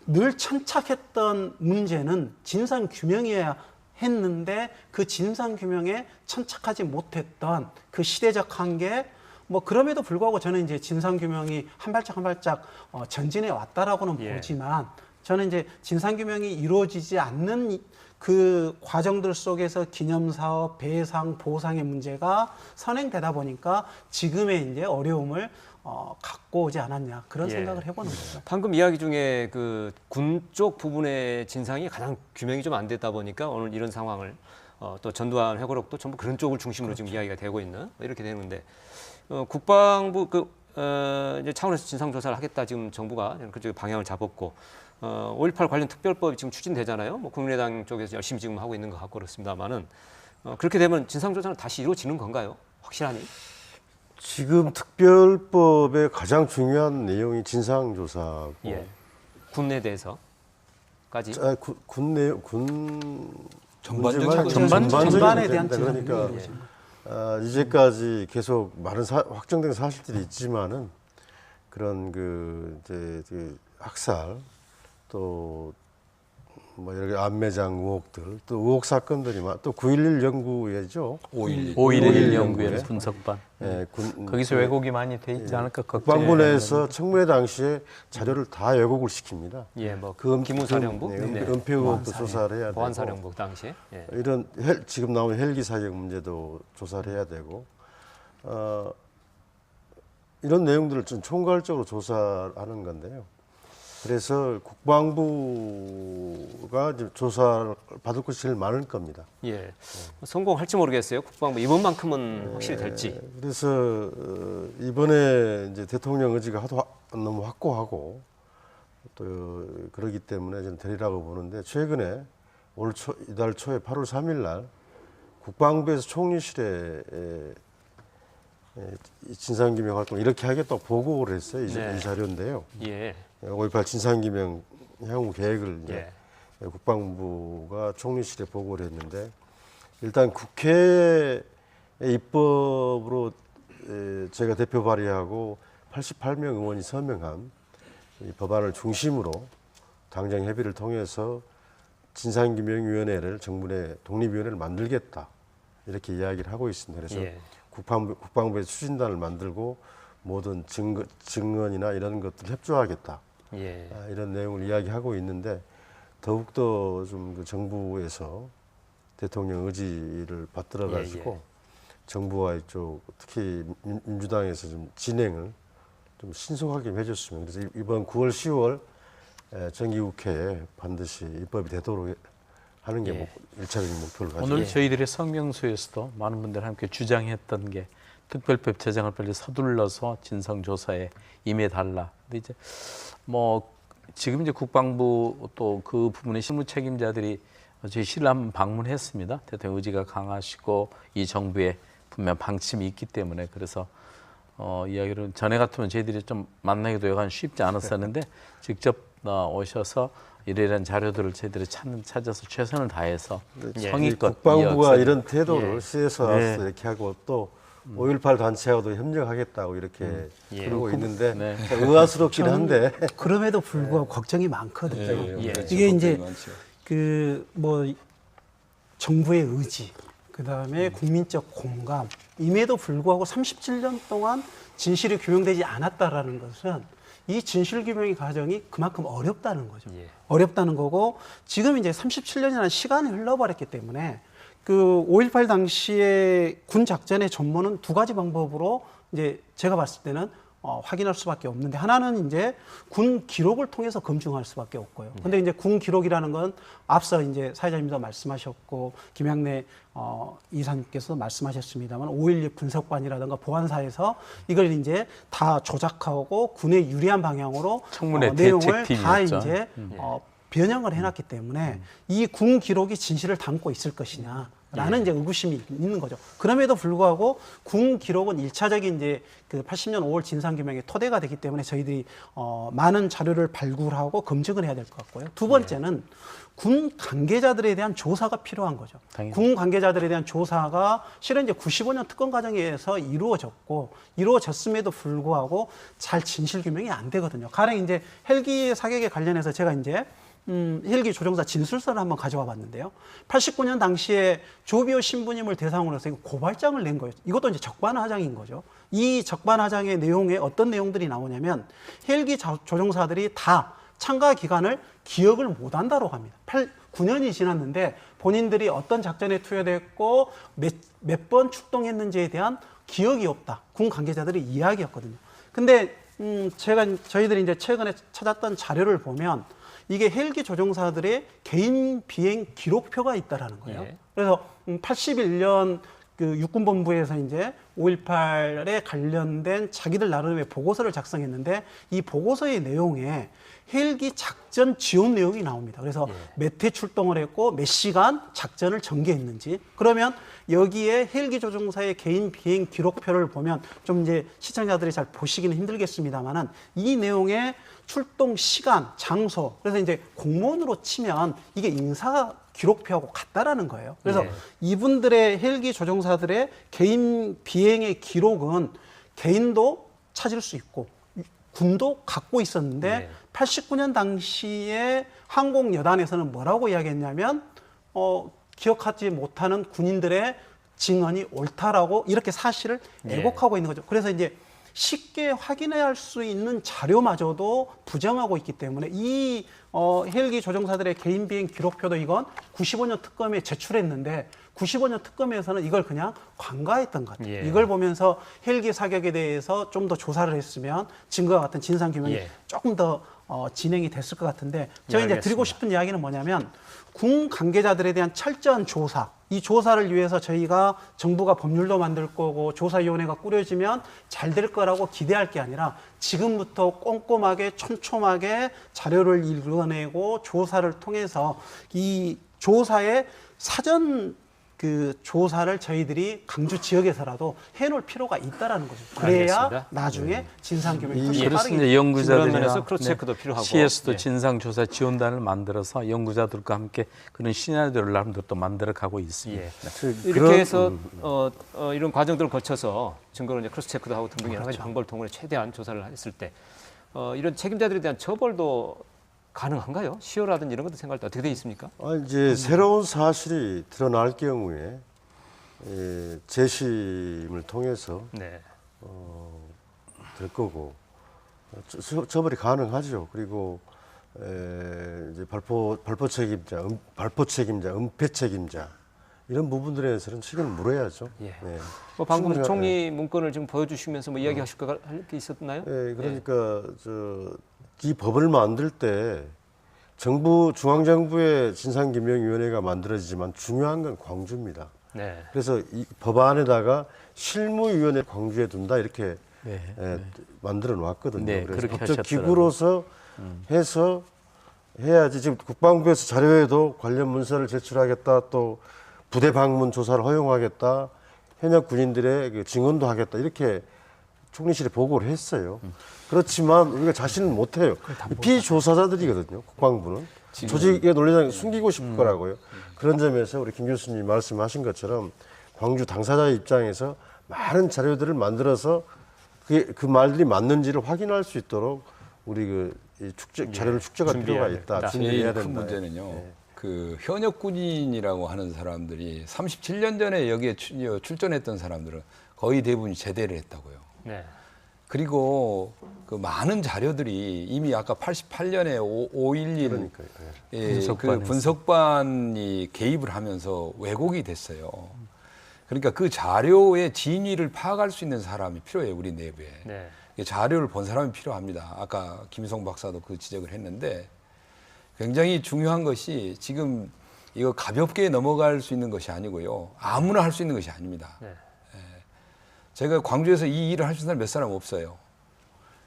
늘 천착했던 문제는 진상규명이어야 했는데 그 진상규명에 천착하지 못했던 그 시대적 한계 뭐 그럼에도 불구하고 저는 이제 진상규명이 한 발짝 한 발짝 전진해 왔다라고는 보지만 저는 이제 진상규명이 이루어지지 않는 그 과정들 속에서 기념사업, 배상, 보상의 문제가 선행되다 보니까 지금의 이제 어려움을 갖고 오지 않았냐 그런 생각을 해보는 거죠. 방금 이야기 중에 그 군 쪽 부분의 진상이 가장 규명이 좀 안 됐다 보니까 오늘 이런 상황을 또 전두환 회고록도 전부 그런 쪽을 중심으로 지금 이야기가 되고 있는 이렇게 되는데 국방부 이제 차원에서 진상 조사를 하겠다 지금 정부가 그쪽 방향을 잡았고 5.18 관련 특별법이 지금 추진되잖아요. 뭐 국민의당 쪽에서 열심히 지금 하고 있는 것 같고 그렇습니다만은 그렇게 되면 진상 조사는 다시 이루어지는 건가요? 확실하니? 지금 특별법의 가장 중요한 내용이 진상조사고 군에 대해서까지 군 내용 군 전반적인 전반에 대한 그러니까 이제까지 계속 많은 확정된 사실들이 있지만은 그런 그 이제 그 학살 또 뭐 여러 개 안매장 의혹들 또 의혹 사건들이 또 9.11 연구회죠. 5.11 연구회 분석반. 예, 거기서 왜곡이 많이 돼 있지 않을까 걱정. 국방부 내에서 청문회 당시에 자료를 다 왜곡을 시킵니다. 뭐 그 기무사령부, 은폐 의혹도 조사를 해야 되고 보안사령부 당시에 이런 지금 나온 헬기 사격 문제도 조사를 해야 되고 이런 내용들을 좀 총괄적으로 조사하는 건데요. 그래서 국방부가 이제 조사를 받을 것이 제일 많을 겁니다. 예. 성공할지 모르겠어요. 국방부 이번만큼은 확실히 될지. 그래서 이번에 이제 대통령 의지가 하도 너무 확고하고 또 그러기 때문에 저는 되리라고 보는데 최근에 이달 초에 8월 3일 날 국방부에서 총리실에 진상규명 활동 이렇게 하겠다고 보고를 했어요. 이 자료인데요. 예. 5.18 진상규명 향후 계획을 이제 예. 국방부가 총리실에 보고를 했는데 일단 국회 입법으로 제가 대표 발의하고 88명 의원이 서명한 이 법안을 중심으로 당정 협의를 통해서 진상규명위원회를 정부의 독립위원회를 만들겠다 이렇게 이야기를 하고 있습니다. 그래서 예. 국방부의 추진단을 만들고 모든 증언이나 이런 것들 협조하겠다. 예. 이런 내용을 이야기하고 있는데 더욱더 좀 그 정부에서 대통령 의지를 받들어 가지고 정부와 이쪽 특히 민주당에서 좀 진행을 좀 신속하게 해줬으면 그래서 이번 9월 10월 정기국회에 반드시 입법이 되도록 하는 게 일차적인 목표를 가지고 오늘 저희들의 성명서에서도 많은 분들 함께 주장했던 게 특별법 제정을 빨리 서둘러서 진상조사에 임해달라. 근데 이제 뭐 지금 이제 국방부 또 그 부분의 실무 책임자들이 저희 실을 한번 방문했습니다. 대통령 의지가 강하시고 이 정부에 분명 방침이 있기 때문에 그래서 이야기를 전에 같으면 저희들이 좀 만나기도 약간 쉽지 않았었는데 직접 오셔서 이러이러한 자료들을 저희들이 찾아서 최선을 다해서 성의껏 국방부가 이런 태도를 예. 시에서 와서 이렇게 하고 또 5.18 단체하고도 협력하겠다고 이렇게 그러고 있는데 의아스럽긴 한데 그럼에도 불구하고 걱정이 많거든요. 예. 이게 이제 그 뭐 정부의 의지, 그 다음에 국민적 공감, 임에도 불구하고 37년 동안 진실이 규명되지 않았다라는 것은 이 진실 규명의 과정이 그만큼 어렵다는 거죠. 예. 어렵다는 거고 지금 이제 37년이라는 시간이 흘러버렸기 때문에 그 5.18 당시에 군 작전의 전모는 두 가지 방법으로 이제 제가 봤을 때는 확인할 수밖에 없는데 하나는 이제 군 기록을 통해서 검증할 수밖에 없고요. 근데 이제 군 기록이라는 건 앞서 이제 사회자님도 말씀하셨고 김양래 이사님께서 말씀하셨습니다만 5.16 분석관이라든가 보안사에서 이걸 이제 다 조작하고 군에 유리한 방향으로 청문회 내용을 대책팀이었죠. 다 이제 변형을 해놨기 때문에 이 군 기록이 진실을 담고 있을 것이냐. 라는 이제 의구심이 있는 거죠. 그럼에도 불구하고 군 기록은 일차적인 이제 그 80년 5월 진상규명의 토대가 되기 때문에 저희들이 많은 자료를 발굴하고 검증을 해야 될 것 같고요. 두 번째는 군 관계자들에 대한 조사가 필요한 거죠. 당연히. 군 관계자들에 대한 조사가 실은 이제 95년 특검 과정에서 이루어졌음에도 불구하고 잘 진실 규명이 안 되거든요. 가령 이제 헬기 사격에 관련해서 제가 이제 헬기 조종사 진술서를 한번 가져와 봤는데요. 89년 당시에 조비오 신부님을 대상으로 해서 고발장을 낸 거예요. 이것도 이제 적반하장인 거죠. 이 적반하장의 내용에 어떤 내용들이 나오냐면 헬기 조종사들이 다 참가 기간을 기억을 못 한다고 합니다. 9년이 지났는데 본인들이 어떤 작전에 투여됐고 몇 번 출동했는지에 대한 기억이 없다. 군 관계자들의 이야기였거든요. 근데 저희들이 이제 최근에 찾았던 자료를 보면 이게 헬기 조종사들의 개인 비행 기록표가 있다라는 거예요. 예. 그래서 81년 그 육군본부에서 이제 5.18에 관련된 자기들 나름의 보고서를 작성했는데 이 보고서의 내용에 헬기 작전 지원 내용이 나옵니다. 그래서 몇 회 출동을 했고 몇 시간 작전을 전개했는지 그러면 여기에 헬기 조종사의 개인 비행 기록표를 보면 좀 이제 시청자들이 잘 보시기는 힘들겠습니다만은 이 내용에 출동 시간, 장소, 그래서 이제 공무원으로 치면 이게 인사 기록표하고 같다라는 거예요. 그래서 이분들의 헬기 조종사들의 개인 비행의 기록은 개인도 찾을 수 있고 군도 갖고 있었는데 89년 당시에 항공여단에서는 뭐라고 이야기했냐면 기억하지 못하는 군인들의 증언이 옳다라고 이렇게 사실을 왜곡하고 있는 거죠. 그래서 이제 쉽게 확인할 수 있는 자료마저도 부정하고 있기 때문에 이 헬기 조종사들의 개인 비행 기록표도 이건 95년 특검에 제출했는데 95년 특검에서는 이걸 그냥 관가했던 것 같아요. 예. 이걸 보면서 헬기 사격에 대해서 좀 더 조사를 했으면 지금과 같은 진상 규명이 예. 조금 더 진행이 됐을 것 같은데 제가 이제 알겠습니다. 드리고 싶은 이야기는 뭐냐면 군 관계자들에 대한 철저한 조사, 이 조사를 위해서 저희가 정부가 법률도 만들 거고 조사위원회가 꾸려지면 잘 될 거라고 기대할 게 아니라 지금부터 꼼꼼하게 촘촘하게 자료를 읽어내고 조사를 통해서 이 조사의 사전 그 조사를 저희들이 강주 지역에서라도 해놓을 필요가 있다라는 거죠. 그래야 알겠습니다. 나중에 진상 규명이 훨씬 그래서 빠르게 이제 그런 연구자들이나 면에서 크로스 체크도 필요하고. CS도 예. 진상조사 지원단을 만들어서 연구자들과 함께 그런 시나리오를 나름대로 또 만들어 가고 있습니다. 예. 그- 이렇게 그런- 해서 이런 과정들을 거쳐서 증거를 이제 크로스 체크도 하고 등등 여러 가지 방법을 통해 최대한 조사를 했을 때 이런 책임자들에 대한 처벌도 가능한가요? 시효라든지 이런 것도 생각할 때 어떻게 돼 있습니까? 이제 새로운 사실이 드러날 경우에 재심을 통해서 네. 될 거고 처벌이 가능하죠. 그리고 이제 발포 책임자, 은폐 책임자 이런 부분들에서는 책임을 물어야죠. 예. 네. 방금 충분히- 총리 문건을 지금 보여주시면서 뭐 이야기하실 거 할 게 있었나요? 예, 그러니까 이 법을 만들 때 중앙정부의 진상규명위원회가 만들어지지만 중요한 건 광주입니다. 네. 그래서 이 법안에다가 실무위원회 광주에 둔다 이렇게 네, 만들어 놨거든요. 네, 그래서 그렇게 법적 하셨더라고요. 기구로서 해서 해야지. 지금 국방부에서 자료에도 관련 문서를 제출하겠다, 또 부대 방문 조사를 허용하겠다, 현역 군인들의 그 증언도 하겠다 이렇게 총리실에 보고를 했어요. 그렇지만 우리가 자신은 못해요. 피조사자들이거든요. 국방부는 조직의 논리상 숨기고 싶을 거라고요. 그런 점에서 우리 김 교수님이 말씀하신 것처럼 광주 당사자의 입장에서 많은 자료들을 만들어서 그 말들이 맞는지를 확인할 수 있도록 우리 자료를 축적할 필요가 준비해야 있다. 된다. 준비해야 제일 큰 된다. 문제는요. 그 현역 군인이라고 하는 사람들이 37년 전에 여기에 출전했던 사람들은 거의 대부분이 제대를 했다고요. 네. 그리고 그 많은 자료들이 이미 아까 88년에 5.11 그러니까요. 그 분석반이 개입을 하면서 왜곡이 됐어요. 그러니까 그 자료의 진위를 파악할 수 있는 사람이 필요해요, 우리 내부에. 네. 자료를 본 사람이 필요합니다. 아까 김희성 박사도 그 지적을 했는데 굉장히 중요한 것이 지금 이거 가볍게 넘어갈 수 있는 것이 아니고요. 아무나 할 수 있는 것이 아닙니다. 네. 제가 광주에서 이 일을 할 수 있는 사람 몇 사람 없어요.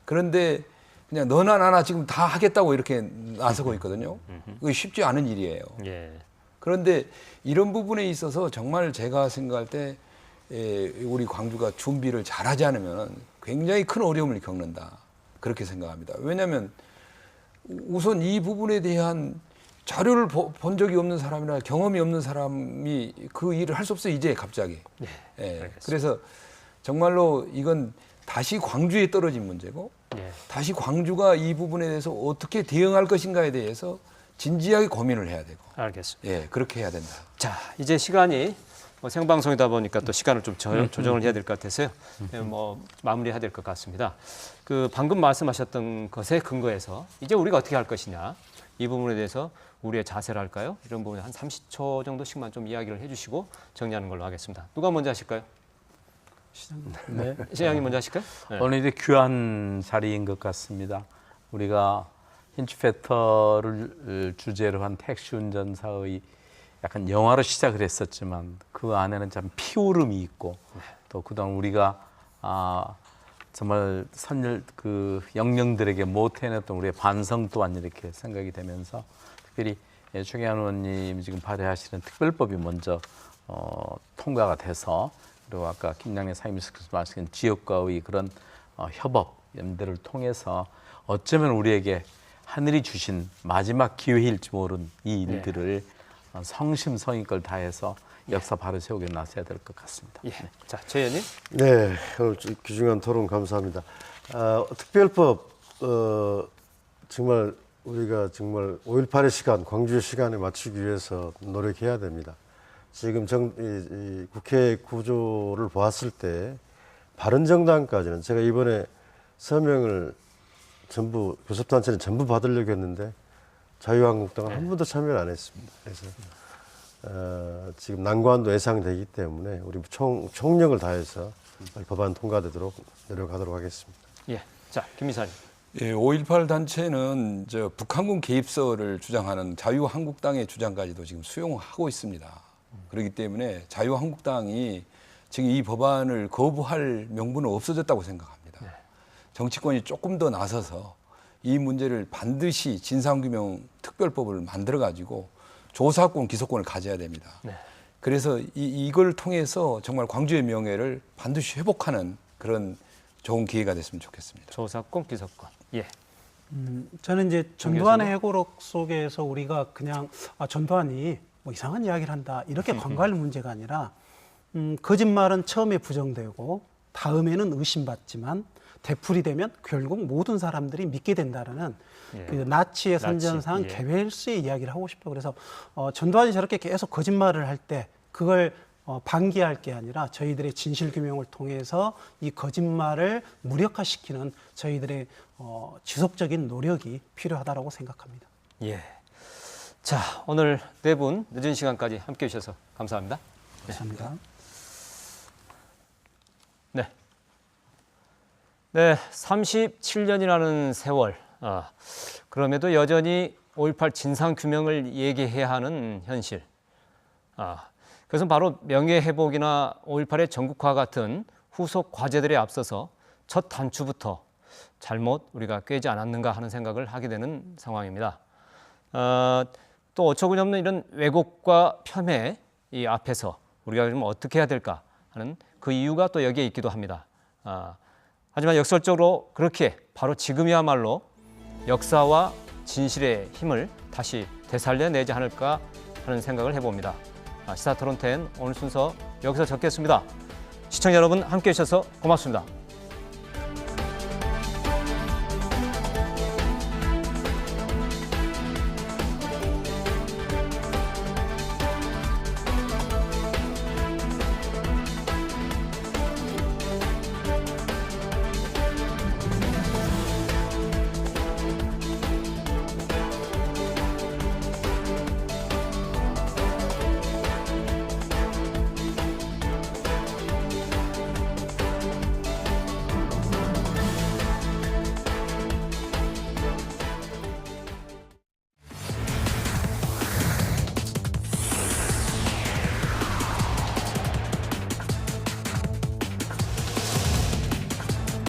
그런데 그냥 너나 나나 지금 다 하겠다고 이렇게 나서고 있거든요. 그게 쉽지 않은 일이에요. 예. 그런데 이런 부분에 있어서 정말 제가 생각할 때 우리 광주가 준비를 잘하지 않으면 굉장히 큰 어려움을 겪는다. 그렇게 생각합니다. 왜냐하면 우선 이 부분에 대한 자료를 본 적이 없는 사람이나 경험이 없는 사람이 그 일을 할 수 없어요. 이제 갑자기. 예. 그래서 정말로 이건 다시 광주에 떨어진 문제고 예. 다시 광주가 이 부분에 대해서 어떻게 대응할 것인가에 대해서 진지하게 고민을 해야 되고 알겠습니다. 예, 그렇게 해야 된다. 자, 이제 시간이 생방송이다 보니까 또 시간을 좀 조정을 해야 될 것 같아서요. 마무리해야 될 것 같습니다. 그 방금 말씀하셨던 것에 근거해서 이제 우리가 어떻게 할 것이냐 이 부분에 대해서 우리의 자세를 할까요? 이런 부분에 한 30초 정도씩만 좀 이야기를 해주시고 정리하는 걸로 하겠습니다. 누가 먼저 하실까요? 네. 시장님 먼저 하실까요? 네. 오늘 이제 귀한 자리인 것 같습니다. 우리가 힌치페터를 주제로 한 택시 운전사의 약간 영화로 시작을 했었지만 그 안에는 참 피오름이 있고 또 그동안 우리가 정말 그 영령들에게 못 해냈던 우리의 반성 또한 이렇게 생각이 되면서 특별히 최경환 의원님 지금 발의하시는 특별법이 먼저 통과가 돼서 그리고 아까 김양래 사임수께서 말씀하신 지역과의 그런 협업 연대를 통해서 어쩌면 우리에게 하늘이 주신 마지막 기회일지 모르는 이 일들을 성심성의껏 다해서 역사 바로 세우게 나서야 될 것 같습니다. 예. 자, 최 의원님. 네, 오늘 귀중한 토론 감사합니다. 특별법 정말 우리가 정말 5.18의 시간, 광주의 시간에 맞추기 위해서 노력해야 됩니다. 지금 이 국회 구조를 보았을 때 바른정당까지는 제가 이번에 서명을 전부 교섭단체는 전부 받으려고 했는데 자유한국당은 한 번도 참여를 안 했습니다. 그래서 지금 난관도 예상되기 때문에 우리 총력을 다해서 법안 통과되도록 노력하도록 하겠습니다. 예. 자, 김 이사님. 예, 5.18 단체는 북한군 개입설을 주장하는 자유한국당의 주장까지도 지금 수용하고 있습니다. 그렇기 때문에 자유한국당이 지금 이 법안을 거부할 명분은 없어졌다고 생각합니다. 정치권이 조금 더 나서서 이 문제를 반드시 진상규명 특별법을 만들어가지고 조사권, 기소권을 가져야 됩니다. 그래서 이걸 통해서 정말 광주의 명예를 반드시 회복하는 그런 좋은 기회가 됐으면 좋겠습니다. 조사권, 기소권. 예. 저는 이제 전두환의 해고록 속에서 우리가 그냥 전두환이 뭐 이상한 이야기를 한다 이렇게 관과할 문제가 아니라 거짓말은 처음에 부정되고 다음에는 의심받지만 되풀이되면 결국 모든 사람들이 믿게 된다라는 그 나치의 선전상 개벨스의 이야기를 하고 싶어요. 그래서 전두환이 저렇게 계속 거짓말을 할 때 그걸 방기할 게 아니라 저희들의 진실규명을 통해서 이 거짓말을 무력화시키는 저희들의 지속적인 노력이 필요하다고 생각합니다. 예. 자, 오늘 네 분 늦은 시간까지 함께 해주셔서 감사합니다. 감사합니다. 네, 37년이라는 세월. 그럼에도 여전히 5.18 진상규명을 얘기해야 하는 현실. 그것은 바로 명예회복이나 5.18의 전국화 같은 후속 과제들에 앞서서 첫 단추부터 잘못 우리가 꿰지 않았는가 하는 생각을 하게 되는 상황입니다. 또 어처구니없는 이런 왜곡과 폄훼 이 앞에서 우리가 좀 어떻게 해야 될까 하는 그 이유가 또 여기에 있기도 합니다. 하지만 역설적으로 그렇게 바로 지금이야말로 역사와 진실의 힘을 다시 되살려내지 않을까 하는 생각을 해봅니다. 시사토론10 오늘 순서 여기서 접겠습니다. 시청자 여러분 함께해 주셔서 고맙습니다.